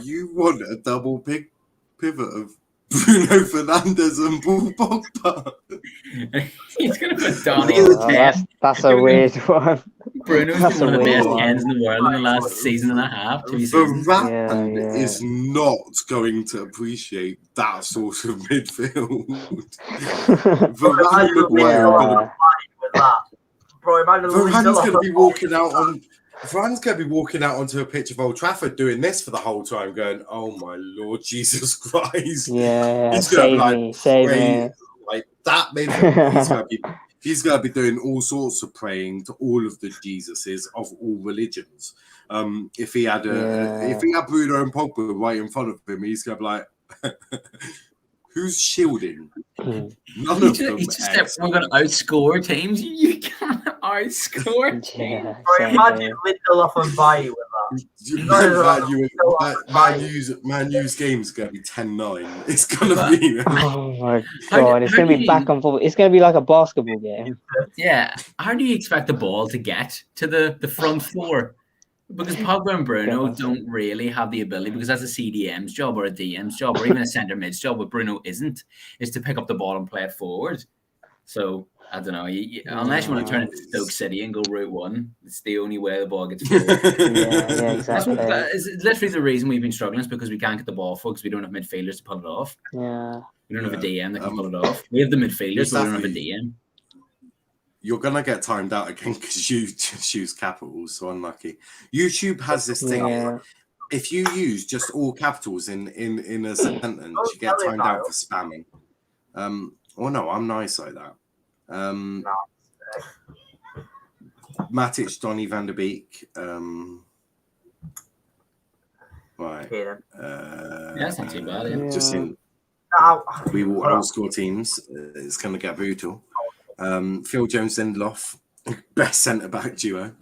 you want a double pivot of Bruno Fernandes and Paul Pogba? He's gonna put Donny Oh, in the 10. that's a weird one. Bruno's That's been one a of the weird best one. 10s in the world in the last season and a half, 2 seasons. Varane Yeah. is not going to appreciate that sort of midfield. Varane would be Yeah. with that. Bro, imagine Varane's going to be walking out on. Varane's going to be walking out onto a pitch of Old Trafford doing this for the whole time, going, "Oh my Lord Jesus Christ!" Yeah, He's going to be save pray me. like that midfield. He's going to be doing all sorts of praying to all of the Jesuses of all religions. If he had Bruno and Pogba right in front of him, he's going to be like, "Who's shielding?" None of them. He's just we're going to outscore teams. You can't outscore teams. Yeah, Bro, imagine Lindelof and Bailly with that. Man U's game's going to be 10-9. It's going to be... Oh my God, it's going to be back and forth. It's going to be like a basketball game. Yeah. How do you expect the ball to get to the front four? Because Pogba and Bruno don't really have the ability, because that's a CDM's job or a DM's job or even a centre mid's job, but Bruno isn't, is to pick up the ball and play it forward. So, I don't know. Unless you want to turn it to Stoke City and go Route 1, it's the only way the ball gets forward. Yeah, exactly. That's literally the reason we've been struggling, is because we can't get the ball forward because we don't have midfielders to pull it off. Yeah. We don't have a DM that can pull it off. We have the midfielders, but we don't have a DM. You're going to get timed out again because you just use capitals, so unlucky. YouTube has this thing. Yeah. If you use just all capitals in a sentence, you get timed out for spamming. No, I'm nice like that. Matic, Donny van der Beek. Right. That's not too bad. Yeah. Just in, we will outscore teams. It's going to get brutal. Phil Jones, Lindelof, best centre back duo.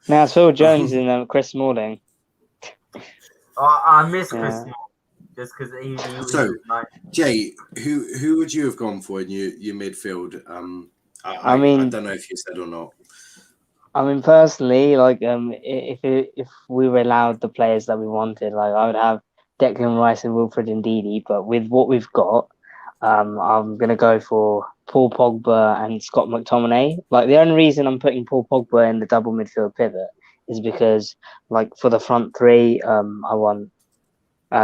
Now it's Phil Jones and Chris Smalling. I miss Chris Smalling just because he So, was nice. Jay, who would you have gone for in your midfield? I mean, I don't know if you said or not. I mean, personally, like, if we were allowed the players that we wanted, like, I would have Declan Rice and Wilfred Ndidi. But with what we've got, I'm gonna go for Paul Pogba and Scott McTominay. Like, the only reason I'm putting Paul Pogba in the double midfield pivot is because, like, for the front three, I want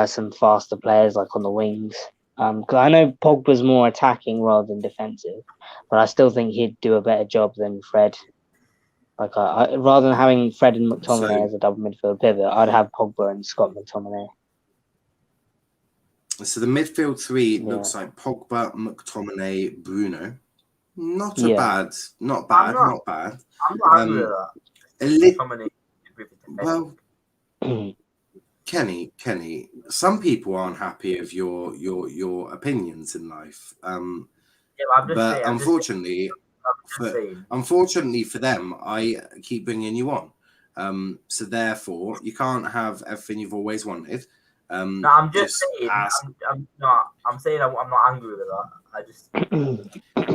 some faster players, like on the wings. Because I know Pogba's more attacking rather than defensive, but I still think he'd do a better job than Fred. Like, rather than having Fred and McTominay as a double midfield pivot, I'd have Pogba and Scott McTominay. So the midfield three looks like Pogba, McTominay, Bruno. Not bad. I'm not angry with that. Well, Kenny, some people aren't happy of your opinions in life. But unfortunately for them, I keep bringing you on. So therefore, you can't have everything you've always wanted. No, I'm just saying. I'm saying I'm not angry with that. I just.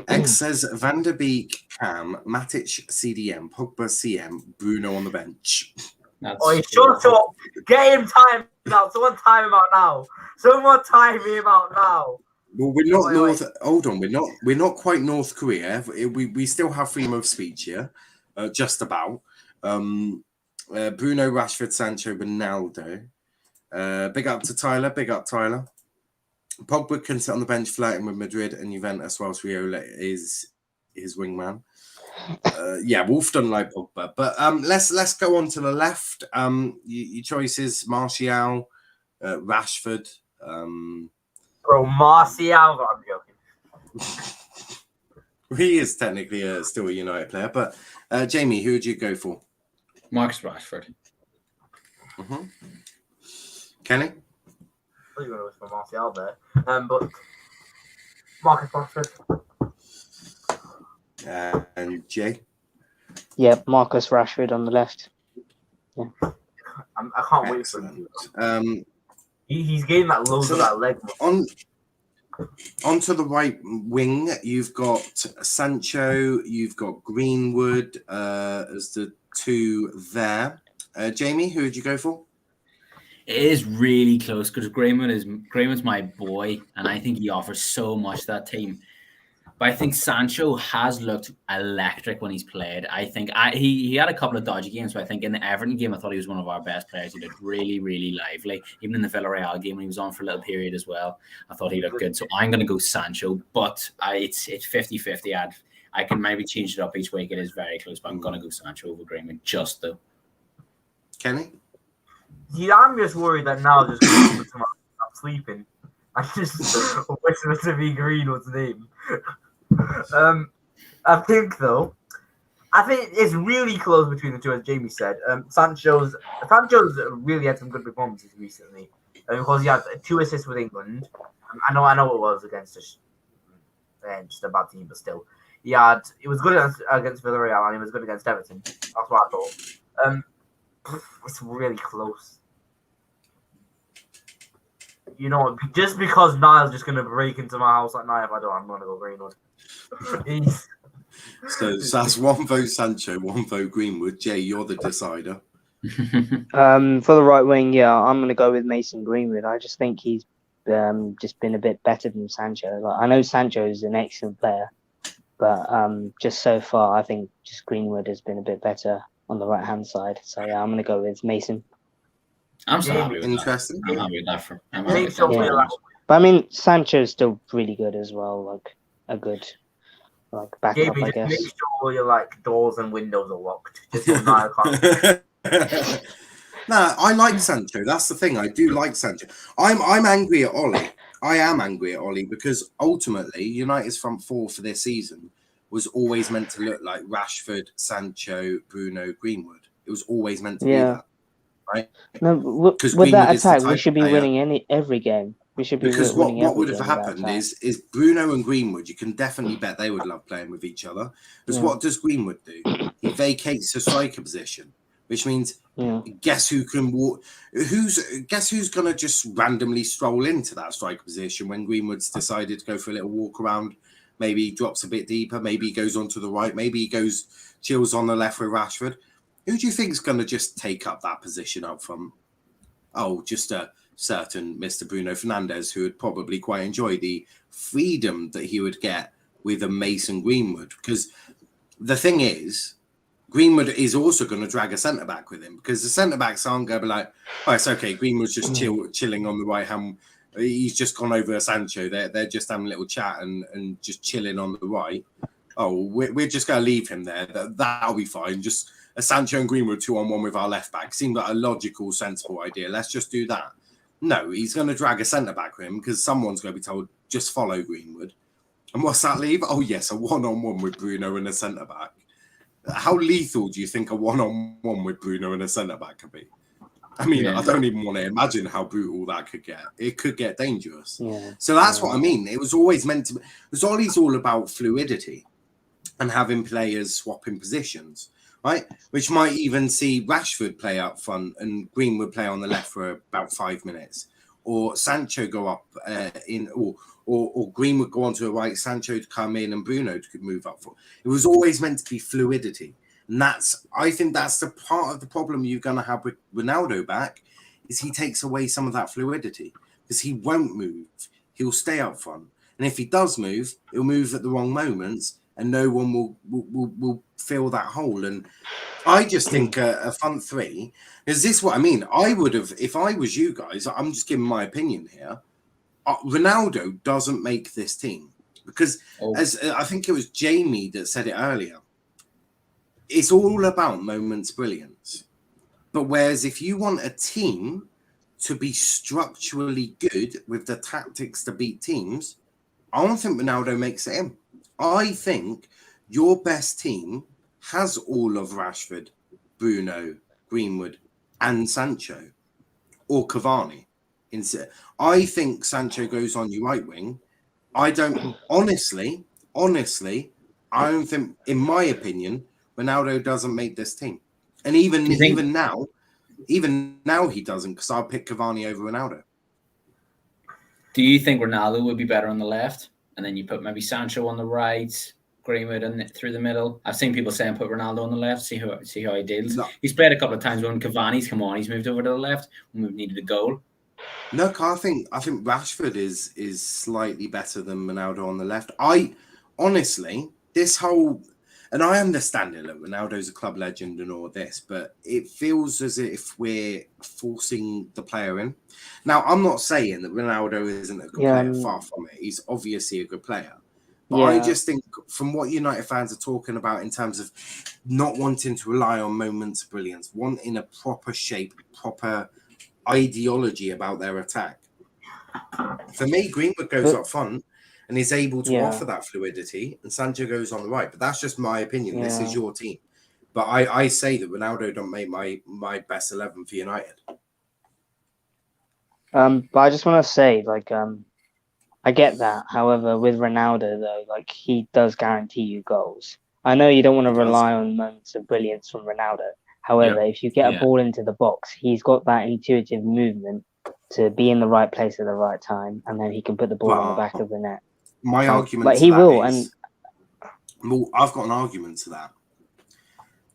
X says Van der Beek, Cam, Matic, CDM, Pogba, CM, Bruno on the bench. Shut up! Get him time out. Someone time him out now. Someone time him out now. Well, we're not North. Hold on, we're not quite North Korea. We still have freedom of speech here, just about. Bruno, Rashford, Sancho, Ronaldo. Big up to Tyler. Big up, Tyler. Pogba can sit on the bench flirting with Madrid and Juventus whilst Riola is his wingman. Wolf doesn't like Pogba. But let's go on to the left. Your choices: Martial, Rashford. Bro, Martial. I'm joking. He is technically still a United player. But Jamie, who would you go for? Marcus Rashford. Mm-hmm. Kenny? I was going to go for Martial there. But Marcus Rashford. And Jay? Yeah, Marcus Rashford on the left. Yeah. I can't wait for him. He's getting that loads of that leg. Onto the right wing, you've got Sancho, you've got Greenwood as the two there. Jamie, who would you go for? It is really close because Greenwood's my boy, and I think he offers so much to that team. But I think Sancho has looked electric when he's played. I think he had a couple of dodgy games, but I think in the Everton game, I thought he was one of our best players. He looked really, really lively. Even in the Villarreal game when he was on for a little period as well, I thought he looked good. So I'm going to go Sancho, but it's 50-50. I can maybe change it up each week. It is very close, but I'm going to go Sancho over Greenwood just though. Kenny? Yeah, I'm just worried that now just going to I'm sleeping. I just whisper to be Greenwood's name. I think it's really close between the two, as Jamie said. Sancho's really had some good performances recently because he had 2 assists with England. I know it was against just a bad team, but still, he was good against Villarreal and he was good against Everton. That's what I thought. It's really close. You know, just because Niall's just going to break into my house at night if I don't, I'm going to go Greenwood. So that's 1 vote Sancho, 1 vote Greenwood. Jay, you're the decider. For the right wing, yeah, I'm going to go with Mason Greenwood. I just think he's just been a bit better than Sancho. Like, I know Sancho is an excellent player, but just so far, I think just Greenwood has been a bit better on the right-hand side. So, yeah, I'm going to go with Mason. I'm so happy with Interesting. that. I'm happy with that. Yeah. But I mean, Sancho's still really good as well. Like a good backup, I guess. Make sure your doors and windows are locked. Just so Niall can't. No, I like Sancho. That's the thing. I do like Sancho. I'm angry at Ollie. I am angry at Ollie because ultimately United's front four for this season was always meant to look like Rashford, Sancho, Bruno, Greenwood. It was always meant to be that. Right? No, with that attack, we should be winning every game. We should be because winning what would have happened is Bruno and Greenwood. You can definitely bet they would love playing with each other. Because what does Greenwood do? He vacates the striker position, which means guess who can walk? Guess who's gonna just randomly stroll into that striker position when Greenwood's decided to go for a little walk around? Maybe he drops a bit deeper. Maybe he goes onto the right. Maybe he chills on the left with Rashford. Who do you think is going to just take up that position up front? Oh, just a certain Mr. Bruno Fernandes, who would probably quite enjoy the freedom that he would get with a Mason Greenwood. Because the thing is, Greenwood is also going to drag a centre-back with him because the centre-backs aren't going to be like, oh, it's okay, Greenwood's just chilling on the right hand. He's just gone over Sancho. They're just having a little chat and just chilling on the right. Oh, we're just going to leave him there. That'll be fine. Just a Sancho and Greenwood 2-on-1 with our left back seemed like a logical, sensible idea. Let's just do that. No, he's going to drag a centre back with him because someone's going to be told just follow Greenwood. And what's that leave? Oh yes, a 1-on-1 with Bruno and a centre back. How lethal do you think a 1-on-1 with Bruno and a centre back could be? I mean, I don't even want to imagine how brutal that could get. It could get dangerous. Yeah. So that's what I mean. It was always meant to. It was always all about fluidity and having players swapping positions. Right, which might even see Rashford play up front and Greenwood play on the left for about 5 minutes, or Sancho go up or Greenwood go onto the right, Sancho to come in, and Bruno could move up. It was always meant to be fluidity, and I think that's the part of the problem you're going to have with Ronaldo back, is he takes away some of that fluidity because he won't move. He'll stay up front, and if he does move, he'll move at the wrong moments. And no one will fill that hole. And I just think a front three, is this what I mean? I would have, if I was you guys, I'm just giving my opinion here. Ronaldo doesn't make this team because as I think it was Jamie that said it earlier, it's all about moments brilliance. But whereas if you want a team to be structurally good with the tactics to beat teams, I don't think Ronaldo makes it in. I think your best team has all of Rashford, Bruno, Greenwood, and Sancho, or Cavani. I think Sancho goes on your right wing. I don't honestly, I don't think, in my opinion, Ronaldo doesn't make this team. And even now he doesn't, because I'll pick Cavani over Ronaldo. Do you think Ronaldo would be better on the left, and then you put maybe Sancho on the right, Greenwood through the middle? I've seen people saying put Ronaldo on the left, see how he deals. No. He's played a couple of times when Cavani's come on. He's moved over to the left when we've needed a goal. No, I think Rashford is slightly better than Ronaldo on the left. I honestly, this whole, and I understand it that Ronaldo's a club legend and all this, but it feels as if we're forcing the player in. Now, I'm not saying that Ronaldo isn't a good player, far from it. He's obviously a good player. But I just think from what United fans are talking about in terms of not wanting to rely on moments of brilliance, wanting a proper shape, proper ideology about their attack. For me, Greenwood goes up front and is able to offer that fluidity, and Sancho goes on the right. But that's just my opinion. This is your team. But I say that Ronaldo don't make my best 11 for United. But I just want to say, like, I get that. However, with Ronaldo, though, like, he does guarantee you goals. I know you don't want to rely on moments of brilliance from Ronaldo. However, if you get a ball into the box, he's got that intuitive movement to be in the right place at the right time, and then he can put the ball on the back of the net. My argument but to he that will, is, well, I've got an argument to that.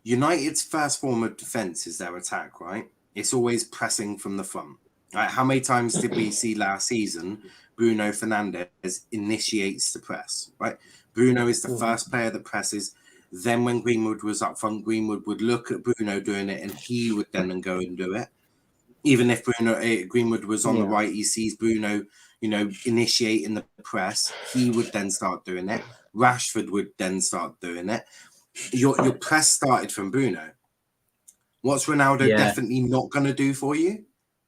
United's first form of defence is their attack, right? It's always pressing from the front. Right? How many times did we see last season Bruno Fernandes initiates the press, right? Bruno is the first player that presses. Then when Greenwood was up front, Greenwood would look at Bruno doing it and he would then go and do it. Even if Greenwood was on the right, he sees Bruno, initiating the press. He would then start doing it. Rashford would then start doing it. Your press started from Bruno. What's Ronaldo definitely not going to do for you?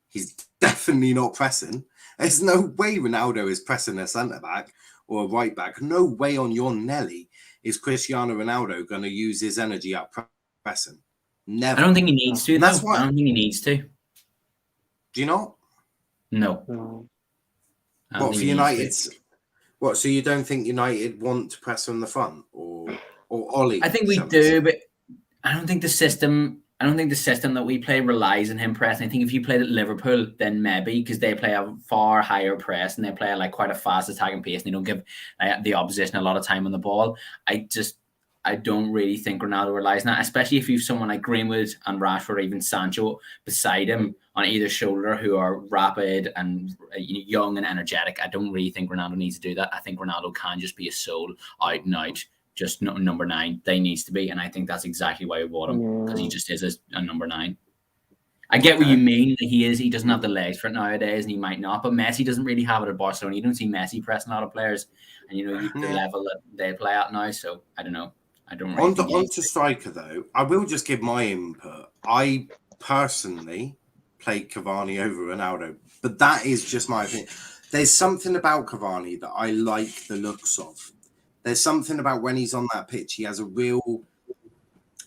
He's definitely not pressing. There's no way Ronaldo is pressing a centre-back or a right-back. No way on your Nelly is Cristiano Ronaldo going to use his energy up pressing. Never. I don't think he needs to, though. That's why, I don't think he needs to. Do you not? No. What, for United? What, so you don't think United want to press on the front or Ollie? I think we do, but I don't think the system that we play relies on him pressing. I think if you played at Liverpool, then maybe, because they play a far higher press and they play like quite a fast attacking pace and they don't give the opposition a lot of time on the ball. I don't really think Ronaldo relies on that, especially if you have someone like Greenwood and Rashford or even Sancho beside him on either shoulder who are rapid and young and energetic. I don't really think Ronaldo needs to do that. I think Ronaldo can just be a soul out and out, just number 9. They needs to be, and I think that's exactly why we bought him, because he just is a number 9. I get what you mean. He doesn't have the legs for it nowadays, and he might not. But Messi doesn't really have it at Barcelona. You don't see Messi pressing a lot of players, and the level that they play at now. So I don't know. I don't really. On to striker though, I will just give my input. I personally played Cavani over Ronaldo, but that is just my opinion. There's something about Cavani that I like the looks of. There's something about when he's on that pitch, he has a real.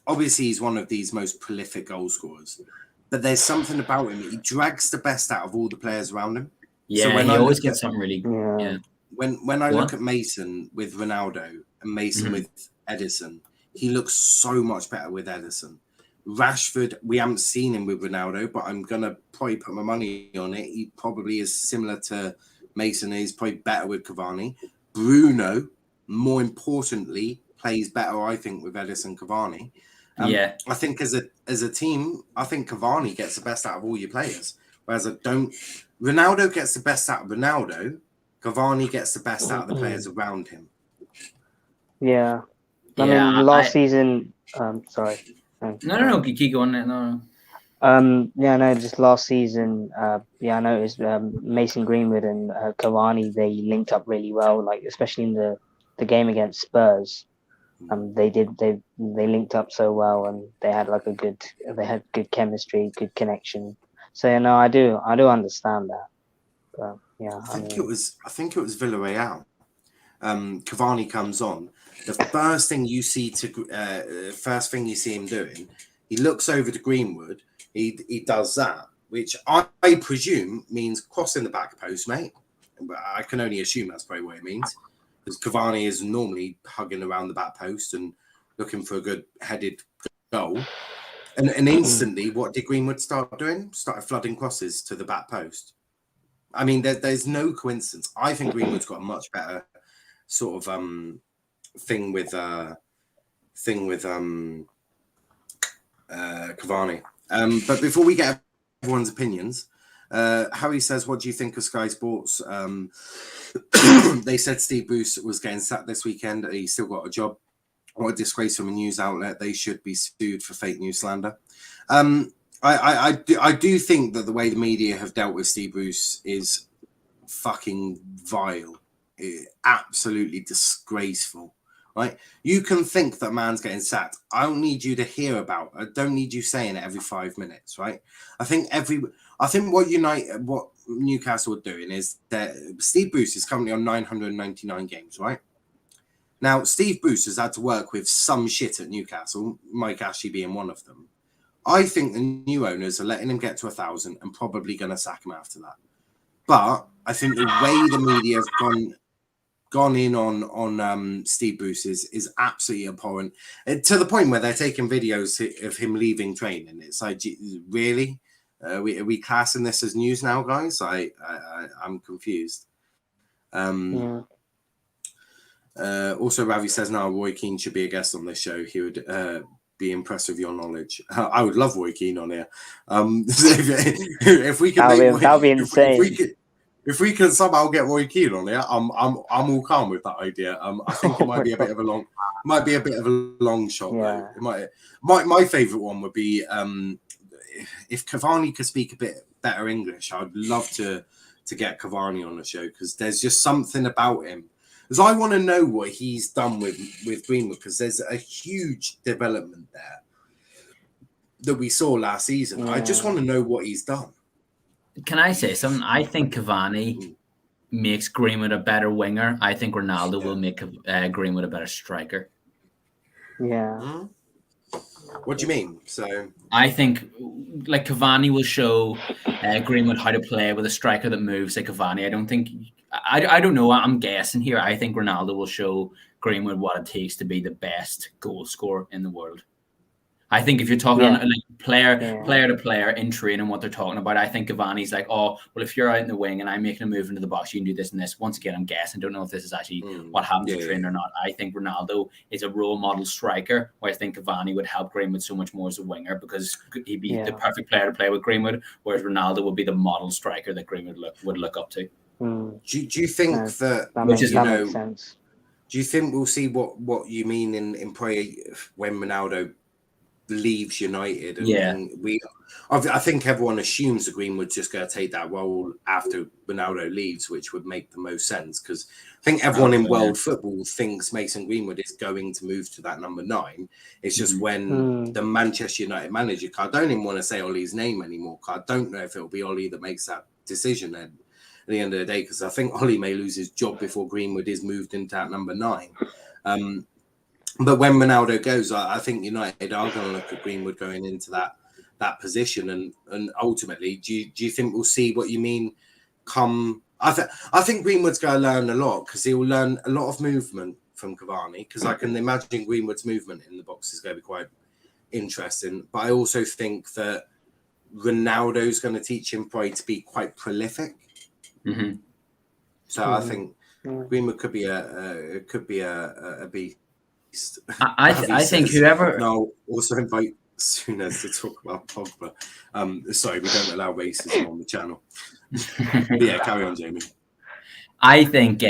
Obviously, he's one of these most prolific goal scorers, but there's something about him. He drags the best out of all the players around him. Yeah, so when he always gets something really. Yeah. When I look at Mason with Ronaldo and Mason with Edison, he looks so much better with Edison. Rashford, we haven't seen him with Ronaldo, but I'm gonna probably put my money on it. He probably is similar to Mason. He's probably better with Cavani. Bruno, more importantly, plays better, I think, with Edison Cavani. I think as a team, I think Cavani gets the best out of all your players. Whereas Ronaldo gets the best out of Ronaldo. Cavani gets the best out of the players around him. Yeah. I mean, last season. Sorry. No. Keep going. No. Just last season. I noticed Mason Greenwood and Cavani, they linked up really well. Like especially in the game against Spurs, they linked up so well, and they had good chemistry, good connection. So I do understand that. But, I think it was Villarreal. Cavani comes on. The first thing you see him doing, he looks over to Greenwood. He does that, which I presume means crossing the back post, mate. But I can only assume that's probably what it means, because Cavani is normally hugging around the back post and looking for a good headed goal. And instantly, what did Greenwood start doing? Started flooding crosses to the back post. I mean, there's no coincidence. I think Greenwood's got a much better sort of thing with Cavani. But before we get everyone's opinions, Harry says, what do you think of Sky Sports? They said Steve Bruce was getting sacked this weekend. He's still got a job. What a disgrace from a news outlet. They should be sued for fake news slander. I do think that the way the media have dealt with Steve Bruce is fucking vile. Absolutely disgraceful. Right? You can think that man's getting sacked. I don't need you to hear about. I don't need you saying it every 5 minutes, right? I think what Newcastle are doing is that Steve Bruce is currently on 999 games, right? Now, Steve Bruce has had to work with some shit at Newcastle, Mike Ashley being one of them. I think the new owners are letting him get to 1,000 and probably going to sack him after that. But I think the way the media have gone in on Steve Bruce is absolutely abhorrent, to the point where they're taking videos of him leaving training. It's like, really? Are we classing this as news now, guys? I'm confused. Also, Ravi says, now Roy Keane should be a guest on this show. He would be impressed with your knowledge. I would love Roy Keane on here. If we can, that'll be insane. If we can somehow get Roy Keane on here, I'm all calm with that idea. I think it might be a bit of a long shot. Yeah. Though. It might. My favourite one would be if Cavani could speak a bit better English. I'd love to get Cavani on the show, because there's just something about him. Because I want to know what he's done with Greenwood, because there's a huge development there that we saw last season. Yeah. I just want to know what he's done. Can I say something? I think Cavani makes Greenwood a better winger. I think Ronaldo will make Greenwood a better striker. Yeah. Mm-hmm. What do you mean? So I think like Cavani will show Greenwood how to play with a striker that moves like Cavani. I don't know. I'm guessing here. I think Ronaldo will show Greenwood what it takes to be the best goal scorer in the world. I think if you're talking on like player to player in training, what they're talking about, I think Cavani's like, oh, well, if you're out in the wing and I'm making a move into the box, you can do this and this. Once again, I'm guessing. Don't know if this is actually what happens in training or not. I think Ronaldo is a role model striker, where I think Cavani would help Greenwood so much more as a winger, because he'd be the perfect player to play with Greenwood, whereas Ronaldo would be the model striker that Greenwood would look up to. Do you think that makes sense? Do you think we'll see what you mean in play when Ronaldo leaves United? And I think everyone assumes that Greenwood's just going to take that role after Ronaldo leaves, which would make the most sense, because I think everyone in world football thinks Mason Greenwood is going to move to that number 9. It's just when the Manchester United manager, I don't even want to say Ollie's name anymore, I don't know if it'll be Ollie that makes that decision then at the end of the day, because I think Ollie may lose his job before Greenwood is moved into that number 9. But when Ronaldo goes, I think United are going to look at Greenwood going into that position, and ultimately, do you think we'll see what you mean? I think Greenwood's going to learn a lot, because he will learn a lot of movement from Cavani, because I can imagine Greenwood's movement in the box is going to be quite interesting. But I also think that Ronaldo's going to teach him probably to be quite prolific. Mm-hmm. So I think Greenwood could be a beast. I think whoever. No, also invite Souness to talk about Pogba. Sorry, we don't allow racism on the channel. Yeah, carry on, Jamie. I think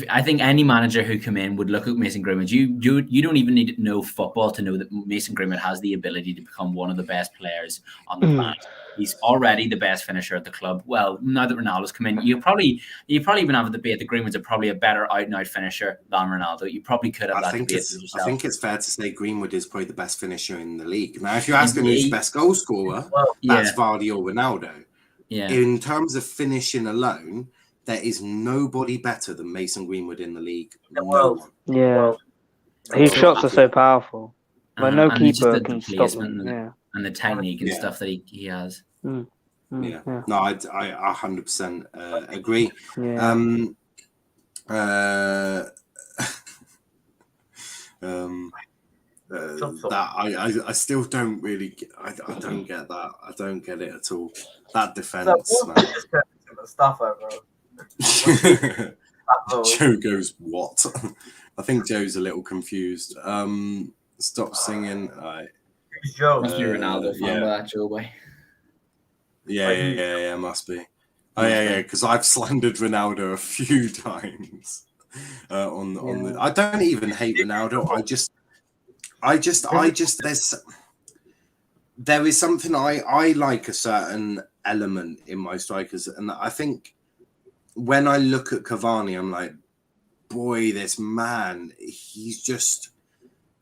I think any manager who come in would look at Mason Greenwood. You don't even need to know football to know that Mason Greenwood has the ability to become one of the best players on the planet. He's already the best finisher at the club. Well, now that Ronaldo's come in, you probably even have a debate that Greenwood's probably a better out-and-out finisher than Ronaldo. You probably could have that debate yourself. I think it's fair to say Greenwood is probably the best finisher in the league. Now, if you're asking who's the best goal scorer, that's Vardy or Ronaldo. Yeah. In terms of finishing alone, there is nobody better than Mason Greenwood in the league. No one. Yeah. His shots are so powerful. But no keeper can stop them. And the technique and stuff that he has. No, I 100% agree. That I still don't really I don't get that. I don't get it at all. That defense. Mustafa, bro. Joe goes, what? I think Joe's a little confused. Stop singing. Who's Joe? Must be Ronaldo fan by that, Joe boy. Yeah, must be. Yeah, because I've slandered Ronaldo a few times. I don't even hate Ronaldo. There is something I like a certain element in my strikers, and I think when I look at Cavani, I'm like, boy, this man, he's just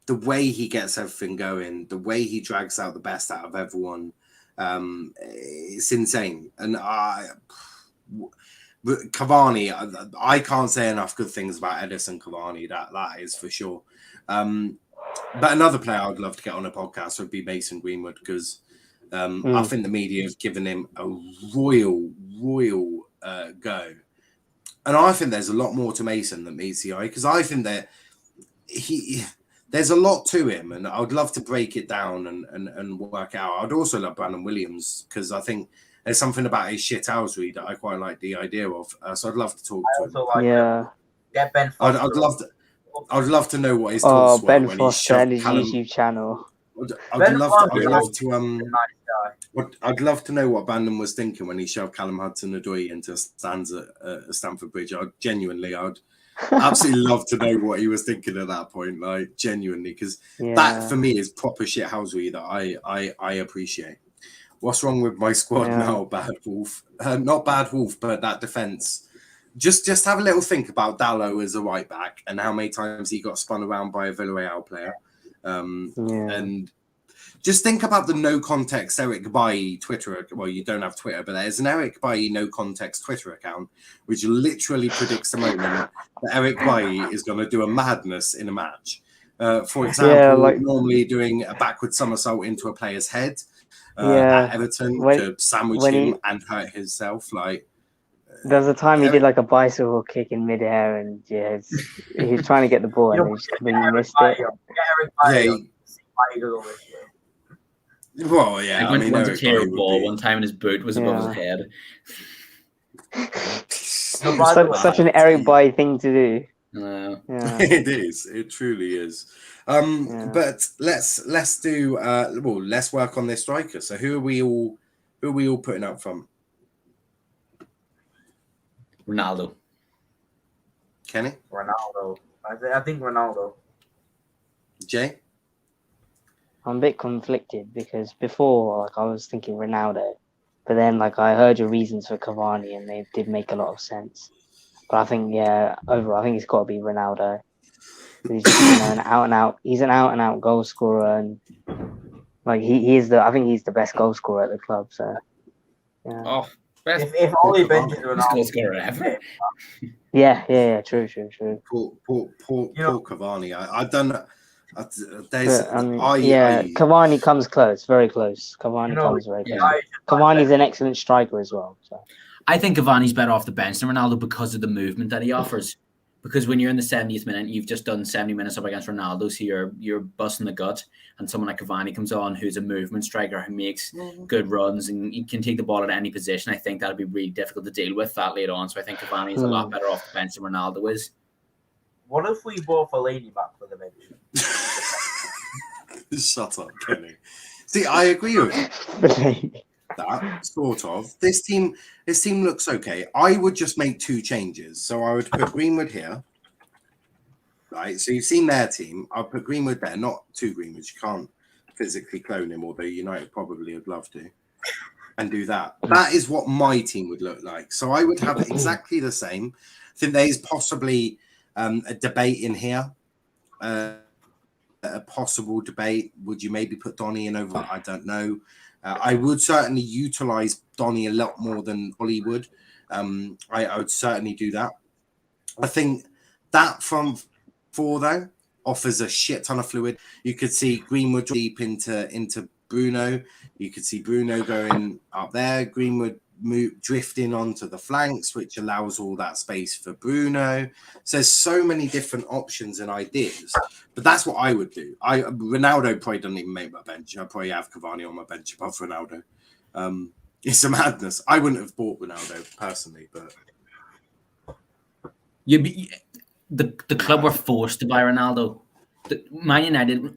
the way he gets everything going, the way he drags out the best out of everyone. It's insane. And Cavani, I can't say enough good things about Edison Cavani. That is for sure. But another player I'd love to get on a podcast would be Mason Greenwood, because I think the media have given him a royal go. And I think there's a lot more to Mason than meets the eye, because I think that there's a lot to him, and I'd love to break it down and work out. I'd also love Brandon Williams, because I think there's something about his shithousery that I quite like the idea of. So I'd love to talk to him. Get Ben Foster. I'd love to know what his thoughts were Ben when Foster he and his Callum... YouTube channel. I'd love to know what Brandon was thinking when he shoved Callum Hudson-Odoi into stands at Stamford Bridge. I'd absolutely love to know what he was thinking at that point, like genuinely, because that for me is proper shithousery that I appreciate. What's wrong with my squad now, Bad Wolf? Not Bad Wolf, but that defense. Just have a little think about Dallo as a right back and how many times he got spun around by a Villarreal player. And just think about the no context Eric Bailly Twitter. Well, you don't have Twitter, but there's an Eric Bailly no context Twitter account which literally predicts the moment that Eric Bailly is going to do a madness in a match. For example, normally doing a backward somersault into a player's head at Everton to sandwich him and hurt himself. Like, there's a time he did like a bicycle kick in midair, and he was trying to get the ball and he just completely missed it. Well, yeah, I mean, went to clear a ball one time and his boot was above his head. Such an Eric Bailly thing to do. It is. It truly is. But let's do. Let's work on this striker. So who are we all putting up from? Ronaldo. Kenny? Ronaldo. I think Ronaldo. Jay? I'm a bit conflicted because before, I was thinking Ronaldo, but then, I heard your reasons for Cavani, and they did make a lot of sense. But I think, overall, I think it's got to be Ronaldo. He's just, an out-and-out. He's an out-and-out goal scorer, and I think he's the best goal scorer at the club. So, yeah. Oh. If Ollie benches Ronaldo, ever. Yeah, true. Poor Cavani. I don't know. Cavani comes close, very close. Cavani comes very close. Cavani's an excellent striker as well. So. I think Cavani's better off the bench than Ronaldo because of the movement that he offers. Because when you're in the 70th minute, you've just done 70 minutes up against Ronaldo, so you're busting the gut, and someone like Cavani comes on who's a movement striker who makes good runs and he can take the ball at any position. I think that'll be really difficult to deal with that later on. So I think Cavani is a lot better off the bench than Ronaldo is. What if we bought Fellaini back for the bench? Shut up, Kenny. See, I agree with that, sort of. This team looks okay. I would just make two changes. So I would put Greenwood here. Right. So you've seen their team. I'll put Greenwood there, not two Greenwoods. You can't physically clone him, although United probably would love to. And do that. That is what my team would look like. So I would have exactly the same. I think there's possibly a debate in here. A possible debate. Would you maybe put Donny in over? I don't know. I would certainly utilize Donny a lot more than Ollie would. I would certainly do that. I think that from 4 though offers a shit ton of fluid. You could see Greenwood deep into Bruno. You could see Bruno going up there. Greenwood drifting onto the flanks, which allows all that space for Bruno. So there's so many different options and ideas. But that's what I would do. Ronaldo probably doesn't even make my bench. I'd probably have Cavani on my bench above Ronaldo. It's a madness. I wouldn't have bought Ronaldo personally, but The club were forced to buy Ronaldo. Man United,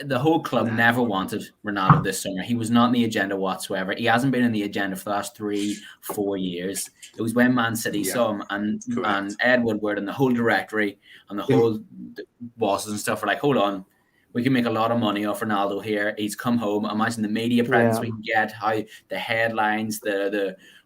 the whole club never wanted Ronaldo this summer. He was not in the agenda whatsoever. He hasn't been in the agenda for the last 3-4 years. It was when Man City saw him and Ed Woodward and the whole directory and the whole bosses and stuff were like, hold on, we can make a lot of money off Ronaldo here. He's come home. Imagine the media presence we can get, how the headlines,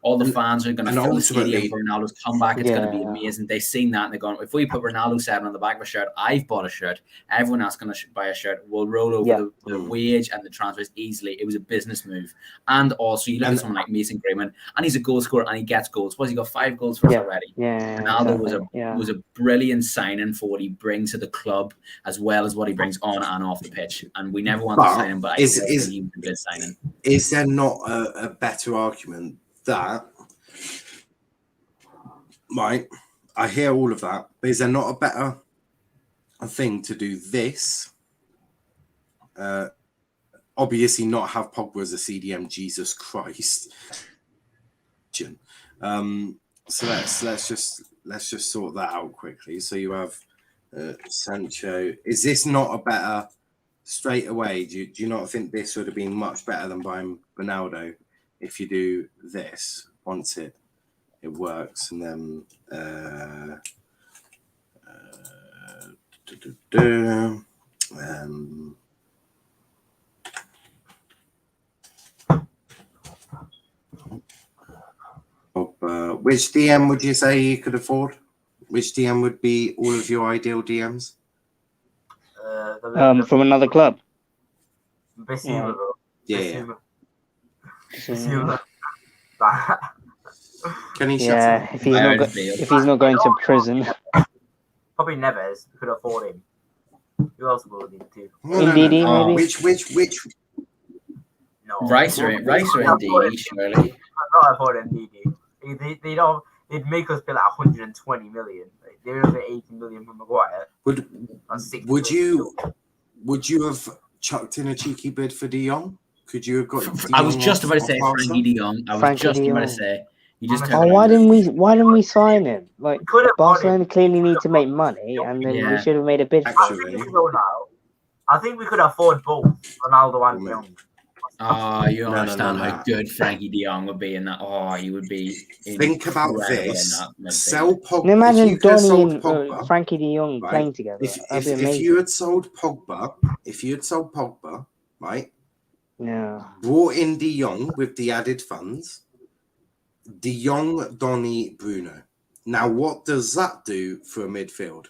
all the fans are going to fill the stadium for Ronaldo's comeback. It's going to be amazing. They've seen that and they're going, if we put Ronaldo 7 on the back of a shirt, I've bought a shirt. Everyone else going to buy a shirt. We'll roll over the wage and the transfers easily. It was a business move. And also, you look at someone like Mason Greenwood, and he's a goal scorer and he gets goals. He got 5 goals for us already. Ronaldo was a brilliant signing for what he brings to the club, as well as what he brings on and off the pitch. And we never wanted to sign him, but I think he was a good signing. Is there not a better argument that, right, I hear all of that, but is there not a better thing to do this? Obviously not have Pogba as a CDM, Jesus Christ. So let's just sort that out quickly. So you have Sancho. Is this not a better straight away? Do you not think this would have been much better than buying Ronaldo if you do this once it works? And then which DM would you say you could afford? Which DM would be all of your ideal DMs? From another club. Bissaka. Yeah. Bissaka. Can he shut up? If he's not going to prison. Probably Neves. We could afford him. Who else will need to? Ndidi, maybe. Which? No. Rice or Ndidi, surely. I'm not afford Ndidi. They'd make us pay like 120 million. Like, they would pay 80 million for Maguire. Would you have chucked in a cheeky bid for De Jong? Could you have got? I was just about to say Frankie De Jong. Why didn't we sign him? Like, Barcelona clearly need to make money, and then we should have made a bid for him. I think we could afford both Ronaldo and De Jong. Oh, you understand how good Frankie De Jong would be in that. Oh, he would be. Think about this. Sell Pogba. Imagine Donny and Frankie De Jong playing together. If you had sold Pogba, right? Yeah. Brought in De Jong with the added funds. De Jong, Donny, Bruno. Now, what does that do for a midfield?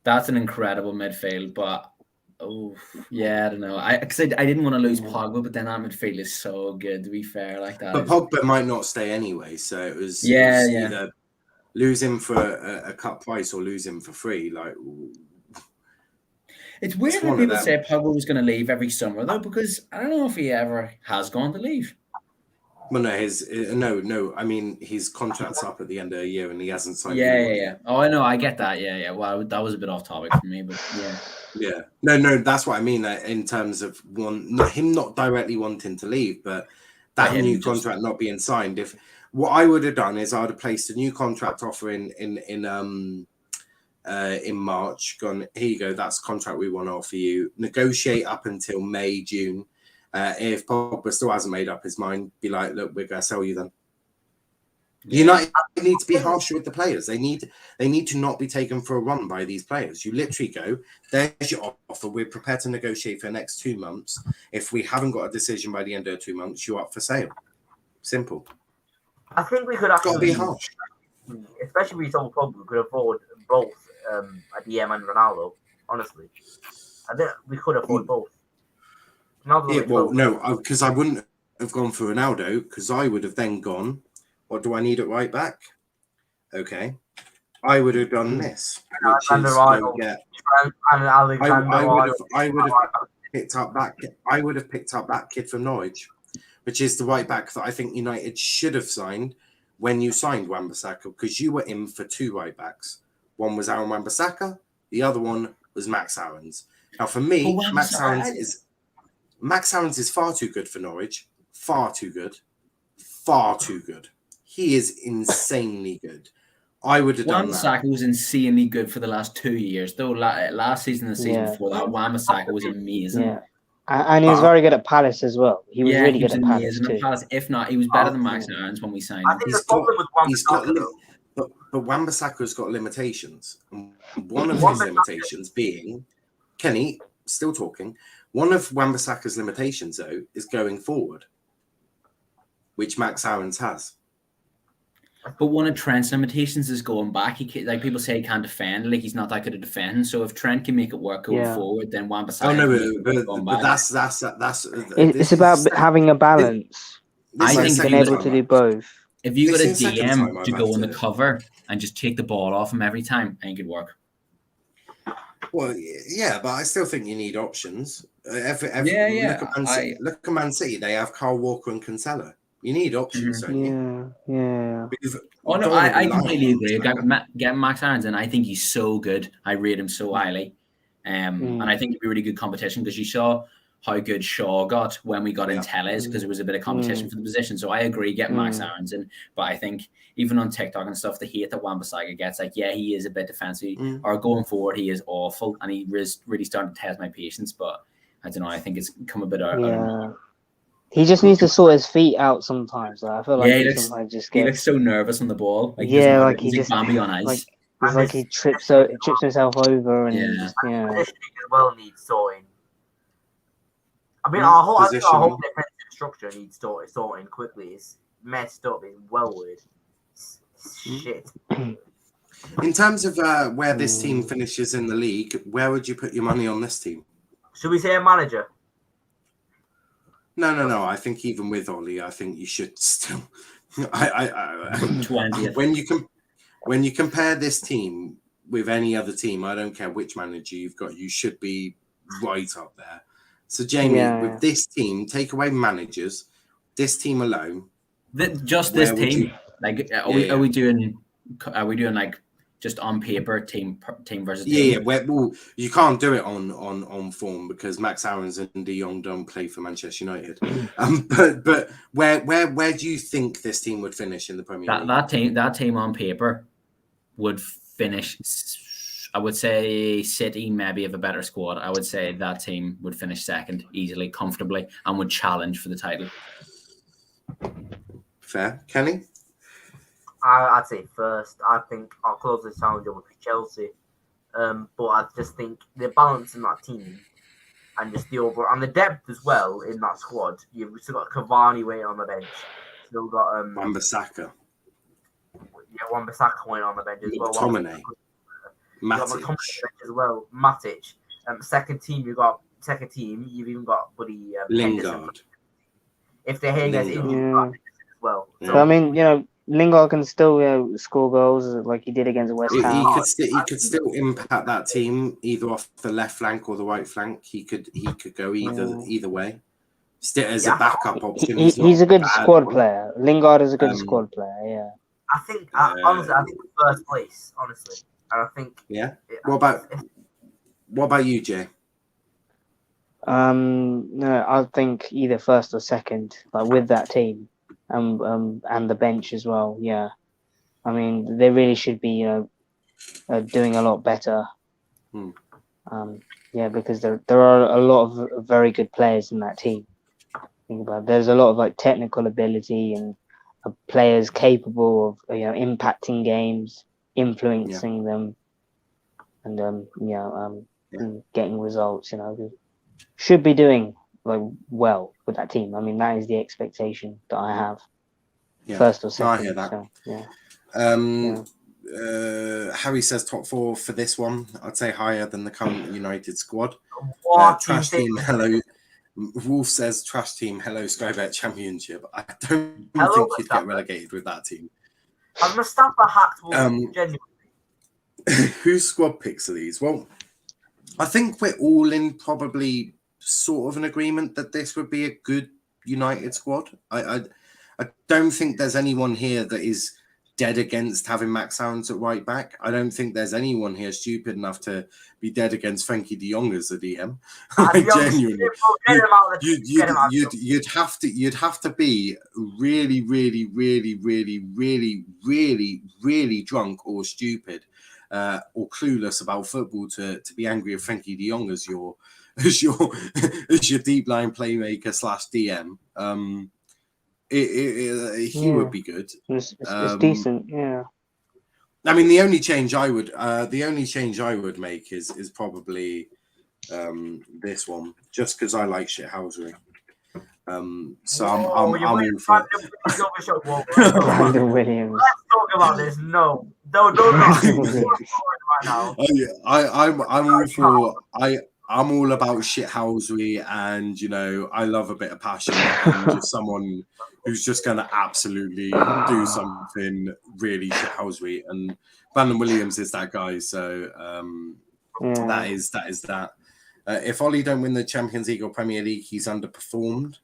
That's an incredible midfield, but I don't know. I didn't want to lose Pogba, but then that midfield is so good. To be fair, like that. But Pogba might not stay anyway, so it was either lose him for a cut price or lose him for free. Like, it's weird when people say Pogba was going to leave every summer though, because I don't know if he ever has gone to leave. Well, no. I mean, his contract's up at the end of the year, and he hasn't signed. Yeah. Oh, I know. I get that. Yeah. Well, that was a bit off topic for me, but yeah. Yeah. No. That's what I mean in terms of him not directly wanting to leave, but that new contract not being signed. If what I would have done is I would have placed a new contract offer in March. Gone, here you go. That's the contract we want to offer you. Negotiate up until May, June. If Pogba still hasn't made up his mind, be like, look, we're going to sell you then. United need to be harsher with the players. They need to not be taken for a run by these players. You literally go, there's your offer. We're prepared to negotiate for the next 2 months. If we haven't got a decision by the end of 2 months, you're up for sale. Simple. I think we could actually got to be harsh. Especially if we sold Pogba, we could afford both a DM and Ronaldo. Honestly, I think we could afford both. Because I wouldn't have gone for Ronaldo, because I would have then gone, what do I need at right back? Okay. I would have done this, which is I would have picked up that kid from Norwich, which is the right back that I think United should have signed when you signed Wan-Bissaka, because you were in for 2 right backs. One was Aaron Wan-Bissaka, the other one was Max Aarons. Now, for me, Max Aarons is far too good for Norwich. Far too good. far too good. He is insanely good. I would have done that. Wan-Bissaka was insanely good for the last 2 years, though. Last season, the season before that, Wan-Bissaka was amazing. Yeah. And he was very good at Palace as well. He was really good at Palace too. Palace. If not, he was better than Max Aarons when we signed I him. think the problem with Wan-Bissaka, but Wan-Bissaka's got limitations. And one of his limitations being, Kenny, still talking, one of Wan-Bissaka's limitations, though, is going forward, which Max Aarons has. But one of Trent's limitations is going back. Like people say, he can't defend. Like he's not that good at defending. So if Trent can make it work going forward, then Wan-Bissaka. But that's. It's about having a balance. I think being able to do both. If you got a DM to go on the cover and just take the ball off him every time, I think it'd work. Well, yeah, but I still think you need options. Look at Man City. They have Kyle Walker and Cancelo. You need options, don't you? Yeah. I completely agree. Get Max Aarons, and I think he's so good. I rate him so highly. And I think it'd be really good competition because you saw how good Shaw got when we got in Telles because there was a bit of competition for the position. So I agree, get Max Aarons in. But I think even on TikTok and stuff, the hate that Wan-Bissaka gets, like, yeah, he is a bit defensive. Or going forward, he is awful. And he is really starting to test my patience. But I don't know. I think it's come a bit out. He just needs to sort his feet out sometimes. I feel like he looks so nervous on the ball. Like he just Bambi on ice. It's like he trips himself over, and as well needs sorting. I mean, our whole defensive structure needs sorting quickly. It's messed up. It's well weird. It's shit. In terms of where this team finishes in the league, where would you put your money on this team? Should we say a manager? No. I think even with Ollie, I think you should still. 20th. When you compare this team with any other team, I don't care which manager you've got, you should be right up there. So Jamie, with this team, take away managers, this team alone. This team, like, are we doing like just on paper team versus team? Well, you can't do it on form because Max Aarons and De Jong don't play for Manchester United. But where do you think this team would finish in the Premier League? That team on paper would finish. I would say City maybe have a better squad. I would say that team would finish second easily, comfortably, and would challenge for the title. Fair, Kenny. I'd say first. I think our closest challenger would be Chelsea, but I just think the balance in that team and just the overall and the depth as well in that squad. You've still got Cavani waiting on the bench. Still got Wan-Bissaka. Yeah, Wan-Bissaka waiting on the bench as well. Tomine. Matic as well. Matic. Second team, you've even got buddy Lingard. If De Gea gets injured, as well. Yeah. So, I mean, Lingard can still score goals like he did against West Ham. He could still impact that team either off the left flank or the right flank. He could go either way. Still as a backup option. He's a good squad player. Lingard is a good squad player. Yeah. I think honestly, first place. Honestly, and I think. Yeah. What about you, Jay? No, I think either first or second, like with that team, and the bench as well. Yeah, I mean they really should be, doing a lot better. Because there are a lot of very good players in that team. Think about it. There's a lot of like technical ability and players capable of impacting games, influencing them, and and getting results. Should be doing like well with that team. I mean, that is the expectation that I have. Yeah. First or second. I hear that. So, Harry says top 4 for this one. I'd say higher than the current United squad. Trash team, hello. Wolf says trash team, hello Sky Bet Championship. I don't think you'd get relegated with that team. Has Mustafa hacked genuinely? Whose squad picks are these? Well, I think we're all in probably sort of an agreement that this would be a good United squad. I don't think there's anyone here that is dead against having Max Aarons at right back. I don't think there's anyone here stupid enough to be dead against Frankie de Jong as a DM. Genuinely, you'd have to be really, really, really, really, really, really, really drunk or stupid or clueless about football to be angry at Frankie de Jong as your deep line playmaker / DM. He would be good. It's decent, yeah. I mean, the only change I would make is probably this one, just because I like shithousery. So I'm all for it. Brandon Williams. Let's talk about this. No, don't right now. I'm all for I'm all about shithousery, and I love a bit of passion and just someone who's just going to absolutely do something really shithousery. And Brandon Williams is that guy. So that is that. If Ollie don't win the Champions League or Premier League, he's underperformed.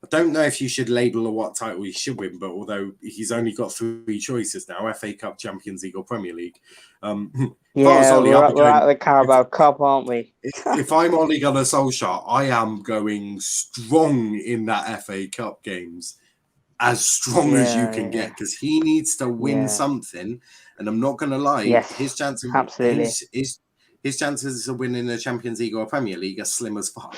I don't know if you should label or what title he should win, but although he's only got 3 choices now, FA Cup, Champions League or Premier League. Ollie, we're at the Carabao Cup, aren't we? If I'm Ole Gunnar Solskjaer, I am going strong in that FA Cup games, as strong as you can get, because he needs to win something. And I'm not going to lie, his chances of winning the Champions League or Premier League are slim as fuck.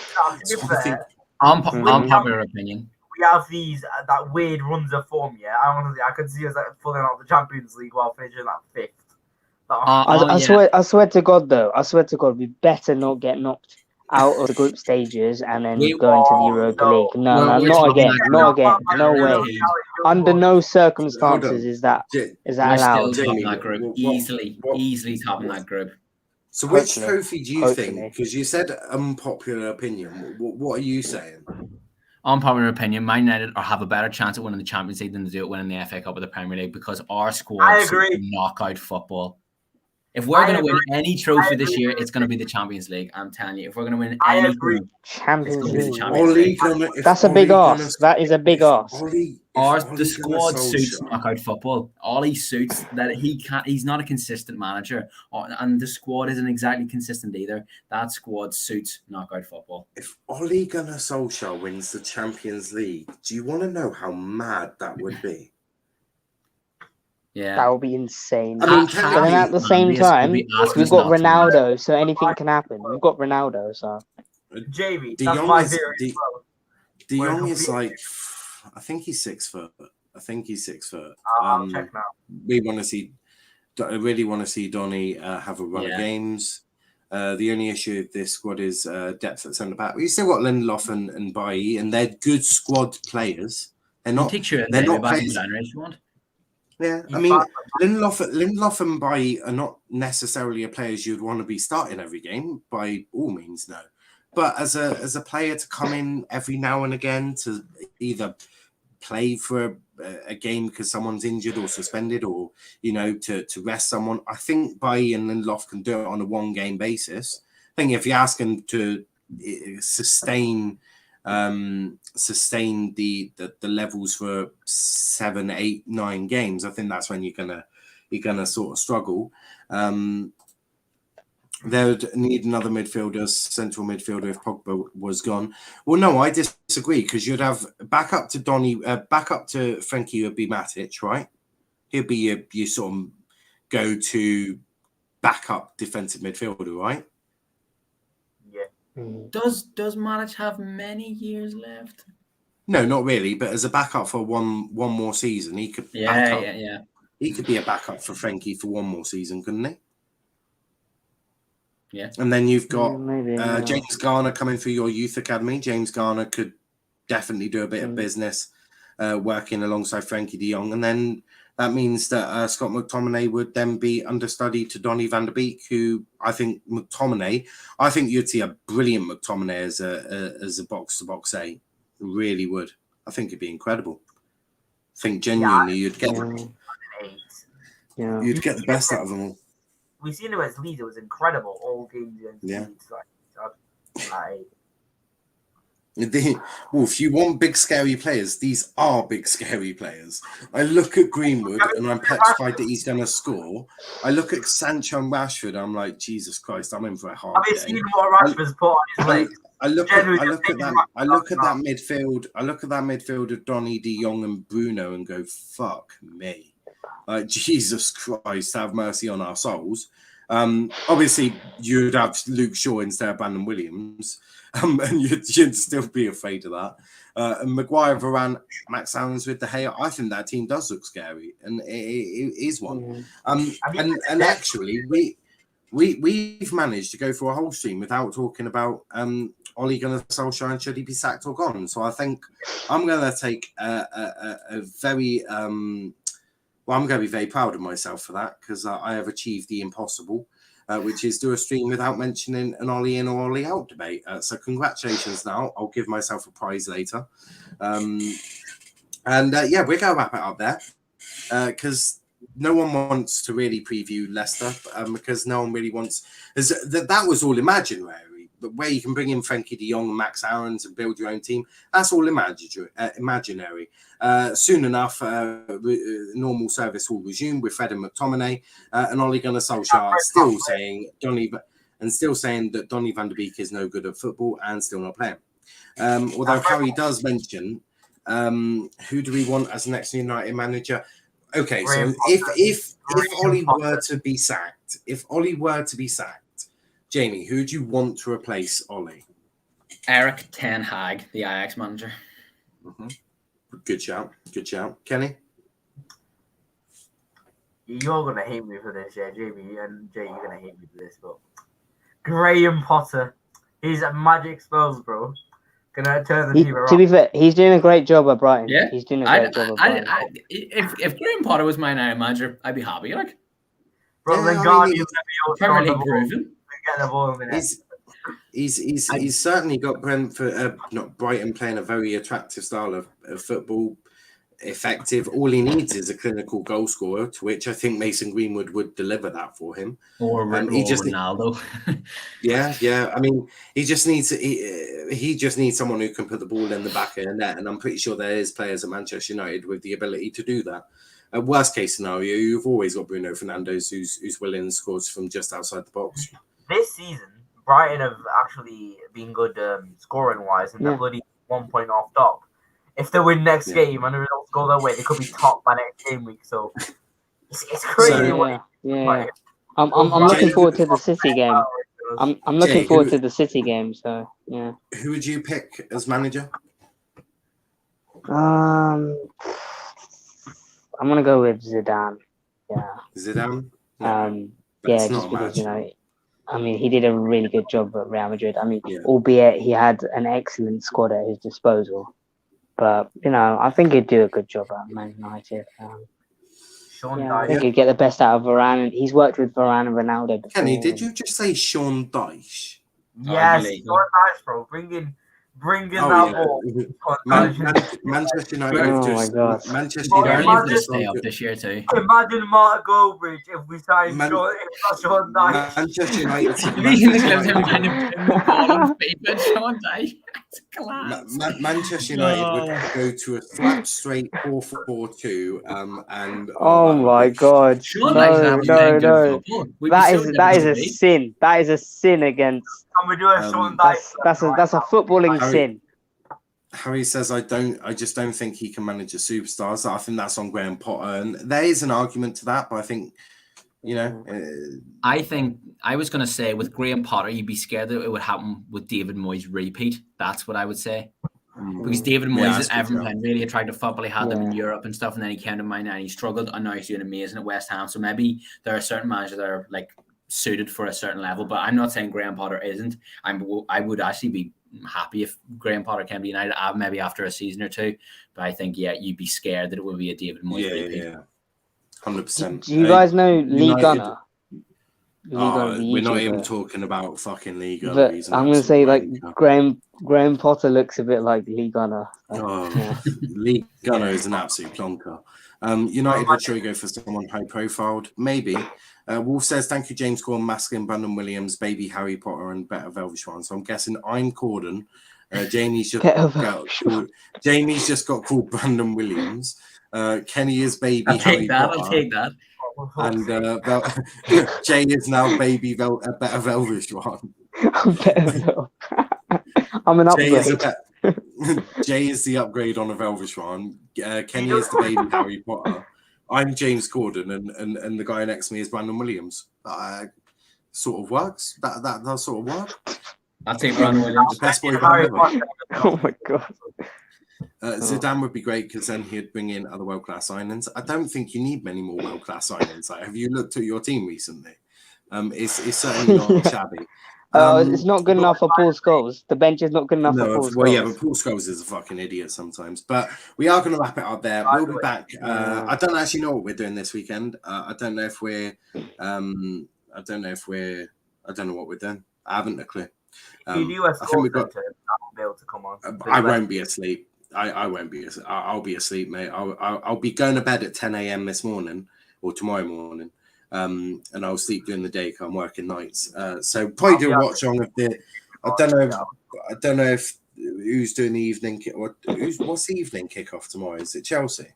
Unpopular opinion. We have that weird runs of form. Yeah, I could see us pulling out the Champions League while finishing that 5th. I swear to God, though. I swear to God, we better not get knocked out of the group stages and then go into the Europa League. No, not again. No way. Under no circumstances is that allowed. Still top in that group. Easily top in that group. So which trophy do you think? Because you said unpopular opinion. What are you saying? Unpopular opinion, Man United have a better chance at winning the Champions League than they do at winning the FA Cup or the Premier League, because our squad is knockout football. If we're going to win any trophy this year, it's going to be the Champions League. I'm telling you. If we're going to win any Champions League, that's a big ask. That is a big ask. The squad suits knockout football. Ollie suits that he can't. He's not a consistent manager, and the squad isn't exactly consistent either. That squad suits knockout football. If Ole Gunnar Solskjaer wins the Champions League, do you want to know how mad that would be? Yeah, that would be insane. I mean, but then at the same time, we've got Ronaldo, so anything can happen. We've got Ronaldo, so Jamie, De Jong is like, I think he's 6 foot. I'll check now. I really want to see Donny have a run of games. The only issue with this squad is depth at centre back. We still got Lindelof and Bailly, and they're good squad players. They're not players. Yeah, I mean, Lindelof and Bailly are not necessarily a players you'd want to be starting every game, by all means, no. But as a player to come in every now and again to either play for a game because someone's injured or suspended, or to rest someone, I think Bailly and Lindelof can do it on a 1-game basis. I think if you ask them to sustain the levels for 7, 8, 9 games, I think that's when you're gonna sort of struggle. They would need another midfielder, central midfielder, if Pogba was gone. Well, no, I disagree, because you'd have back up to Frankie would be Matic, right? He'd be your sort of go-to backup defensive midfielder, right? Does Matic have many years left? No, not really. But as a backup for one more season, he could. He could be a backup for Frankie for 1 more season, couldn't he? Yeah. And then you've got James Garner coming through your youth academy. James Garner could definitely do a bit of business working alongside Frankie de Jong, and then that means that Scott McTominay would then be understudy to Donny van der Beek, who I think you'd see a brilliant McTominay as a box-to-box 8. Really would. I think it'd be incredible. I think genuinely you'd get you'd get the best out of them all. We've seen him as Leeds. It was incredible. All games against Leeds. Wolf, you want big scary players. These are big scary players. I look at Greenwood and I'm petrified that he's going to score. I look at Sancho and Rashford. I'm like, Jesus Christ, I'm in for a hard Have you day. seen what Rashford's put on his legs? I look at that midfield. I look at that midfield of Donny, De Jong, and Bruno, and go, "Fuck me!" Like, Jesus Christ, have mercy on our souls. Obviously, you'd have Luke Shaw instead of Brandon Williams, and you'd still be afraid of that. And Maguire, Varane, Max Allen's with De Gea. I think that team does look scary, and it is one. And actually, we've managed to go for a whole stream without talking about Ole Gunnar Solskjaer and should he be sacked or gone. So I think I'm going to take a very I'm going to be very proud of myself for that, because I have achieved the impossible, which is do a stream without mentioning an Ole in or Ole out debate. So congratulations now. I'll give myself a prize later. We're going to wrap it up there because no one wants to really preview Leicester because no one really wants... That was all imaginary. But where you can bring in Frankie de Jong and Max Aarons and build your own team, that's all imaginary. Soon enough, normal service will resume with Fred and McTominay, and Ole Gunnar Solskjaer still saying that Donny van de Beek is no good at football and still not playing. Although Harry does mention, who do we want as the next United manager? Okay, so if Ole were to be sacked, Jamie, who do you want to replace Ole? Erik ten Hag, the Ajax manager. Mm-hmm. Good shout. Kenny? You're going to hate me for this, yeah, Jamie, and Jay, you're going to hate me for this, but Graham Potter, he's at Magic Spells, bro. Gonna turn the team around. To be fair, he's doing a great job at Brighton. Yeah, he's doing a great job at Brighton. If Graham Potter was my United manager, I'd be happy. Like, bro, then Guardians Premier League grooving. Get the ball in the He's certainly got Brighton playing a very attractive style of football, effective. All he needs is a clinical goal scorer, to which I think Mason Greenwood would deliver that for him. Or Ronaldo. Yeah. I mean, he just needs someone who can put the ball in the back of the net, and I'm pretty sure there is players at Manchester United with the ability to do that. Worst case scenario, you've always got Bruno Fernandes who's willing to score from just outside the box. This season, Brighton have actually been good scoring-wise, and they're bloody 1 point off top. If they win next game and the results go their way, they could be top by next game week. So it's crazy. I'm looking forward to the City game. I'm looking forward to the City game. So yeah. Who would you pick as manager? I'm gonna go with Zidane. Yeah. Zidane. Just because I mean, he did a really good job at Real Madrid. I mean, albeit he had an excellent squad at his disposal. But, I think he'd do a good job at Man United. I think he'd get the best out of Varane. He's worked with Varane and Ronaldo before. Kenny, did you just say Sean Dyche? Yes, Sean Dyche, bro. Bring in that ball. Manchester United. Oh my God. Manchester United to stay up this year too. Imagine Mark Goldbridge if we signed Sean Dyche. Manchester United. Sean Dyche. Manchester United would go to a flat straight 4-4-2 and my God. No. That is a sin. That is a sin against. And we do a Sean Dyche. That's a footballing sin. Harry says I just don't think he can manage a superstar. So I think that's on Graham Potter, and there is an argument to that, but I think I think I was going to say with Graham Potter, you'd be scared that it would happen with David Moyes repeat. That's what I would say. Because David Moyes is playing really attractive football. He had them in Europe and stuff, and then he came to Man United and he struggled, and now he's doing amazing at West Ham. So maybe there are certain managers that are like suited for a certain level, but I'm not saying Graham Potter isn't. I would actually be happy if Graham Potter came to United, maybe after a season or two. But I think you'd be scared that it would be a David Moyes repeat. Yeah. 100%. Do you guys know Lee Gunner? We're not even talking about fucking Lee Gunner. But I'm going to say Graham Potter looks a bit like Lee Gunner. Lee Gunner is an absolute plonker. United would surely go for someone high profiled, maybe. Wolf says, thank you, James Corden, Maskin, Brandon Williams, Baby Harry Potter, and Better Velvet Swan. So I'm guessing I'm Corden Jamie's just Get over Jamie's just got called Brandon Williams. Kenny is baby I'll Harry take that. Potter. I'll take that. And Jay is now baby a better Velvishwan. I'm an Jay is, upgrade. Jay is the upgrade on a Velvishwan. Kenny is the baby Harry Potter. I'm James Corden, and the guy next to me is Brandon Williams. Sort of works. That sort of work. I'll take Brandon Williams. The best boy Harry ever. Potter. Oh my god. Zidane would be great because then he'd bring in other world-class signings. I don't think you need many more world-class signings. Like, have you looked at your team recently? It's certainly not shabby. It's not good enough for Paul Scholes. The bench is not good enough for Paul Scholes. Well, yeah, but Paul Scholes is a fucking idiot sometimes. But we are going to wrap it up there. We'll be back. I don't actually know what we're doing this weekend. I don't know if we're. I don't know what we're doing. I haven't a clue. I think we've got. I'll be able to come on. I won't be asleep. I won't be. I'll be asleep, mate. I'll be going to bed at 10 a.m. this morning or tomorrow morning. And I'll sleep during the day because I'm working nights. So probably do a watch on of the. I don't know if who's doing the evening or what's the evening kickoff tomorrow? Is it Chelsea?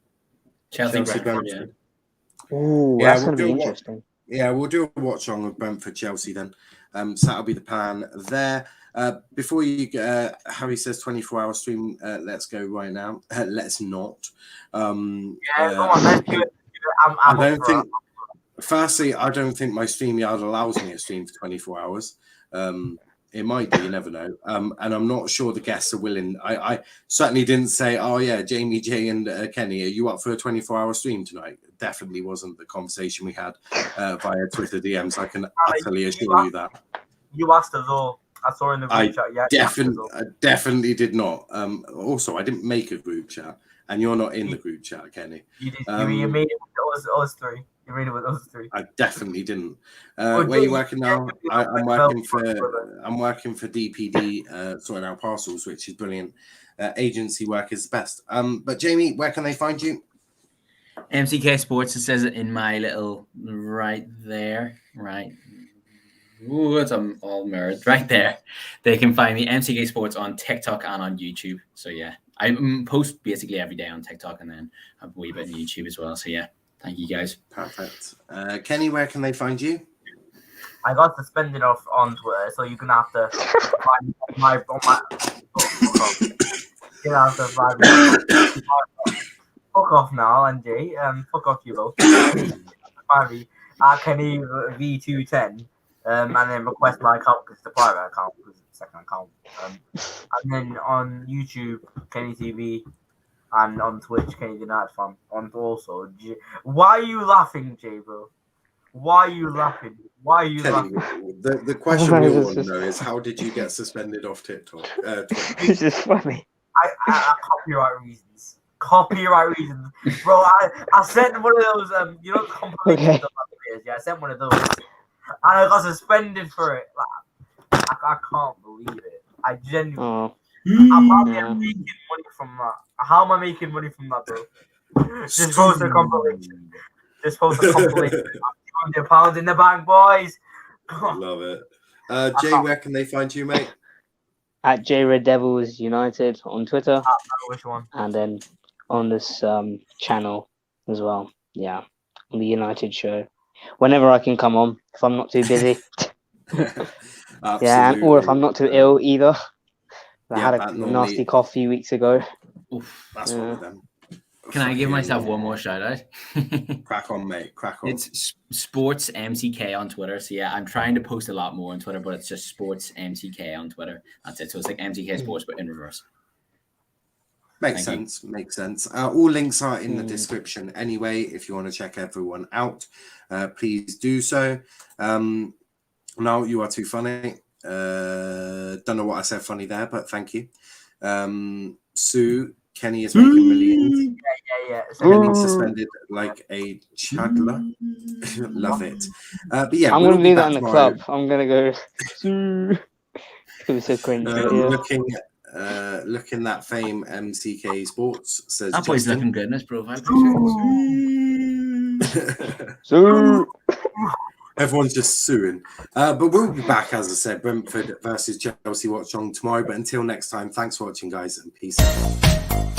Chelsea Brentford, yeah. Oh, that's going to be interesting. Yeah, we'll do a watch on with Brentford Chelsea then. So that'll be the plan there. Before you Harry says 24-hour stream, let's go right now. Let's not. Come on, let's do it. I don't think. Firstly, I don't think my StreamYard allows me to stream for 24 hours. It might do, you never know. And I'm not sure the guests are willing. I certainly didn't say, oh, yeah, Jamie, Jay, and Kenny, are you up for a 24-hour stream tonight? Definitely wasn't the conversation we had via Twitter DMs. I can utterly assure you that. You asked us all. I saw in the group chat. Yeah, I definitely did not. Also, I didn't make a group chat, and you're not in the group chat, Kenny. You did. You made it with us three. You made it with us three. I definitely didn't. Where are you working now? I'm working for DPD, sorting out parcels, which is brilliant. Agency work is the best. But Jamie, where can they find you? MCK Sports. It says it in my little right there. Right. Ooh, it's all mirrored right there. They can find me MCK Sports on TikTok and on YouTube. So yeah, I post basically every day on TikTok and then a wee bit on YouTube as well. So yeah. Thank you, guys. Perfect. Kenny, where can they find you? I got suspended off on Twitter, so you're gonna have to find my. You're gonna have to find me. Fuck off now, Andy. Fuck off, you both. Find me at Kenny V210. And then request my account because it's the private account, because it's the second account. And then on YouTube, Kenny TV. And on Twitch, Kenny United fan. On also, why are you laughing, Jay, bro? Why are you laughing? Why are you Kenny, laughing? The question we all want to know is how did you get suspended off TikTok? It's just funny. I copyright reasons. Copyright reasons, bro. I sent one of those the compilations of my videos. Yeah, I sent one of those, and I got suspended for it. Like, I can't believe it. I genuinely. I'm probably making money from that. How am I making money from that, bro? Just post a compilation. £200 in the bank, boys. Love it. Jay, where can they find you, mate? At J Red Devils United on Twitter. Which one? And then on this channel as well. Yeah, on the United show. Whenever I can come on, if I'm not too busy. Yeah, or if I'm not too ill either. I had a nasty cough a few weeks ago. Oof. That's one of them. Can I give myself one more shout out? Crack on, mate. Crack on. It's Sports MCK on Twitter. So yeah, I'm trying to post a lot more on Twitter, but it's just Sports MCK on Twitter. That's it. So it's like MCK Sports, but in reverse. Makes sense. All links are in the description anyway. If you want to check everyone out, please do so. No, you are too funny. Don't know what I said funny there, but thank you. Sue, Kenny is making millions. Yeah. Kenny suspended like a chadler. Love it. But yeah, I'm gonna do that in the club. I'm gonna go. It was so cringe. Looking that fame MCK Sports says that boy's looking good in his profile. Everyone's just suing. But we'll be back, as I said, Brentford versus Chelsea watch on tomorrow. But until next time, thanks for watching, guys, and peace out.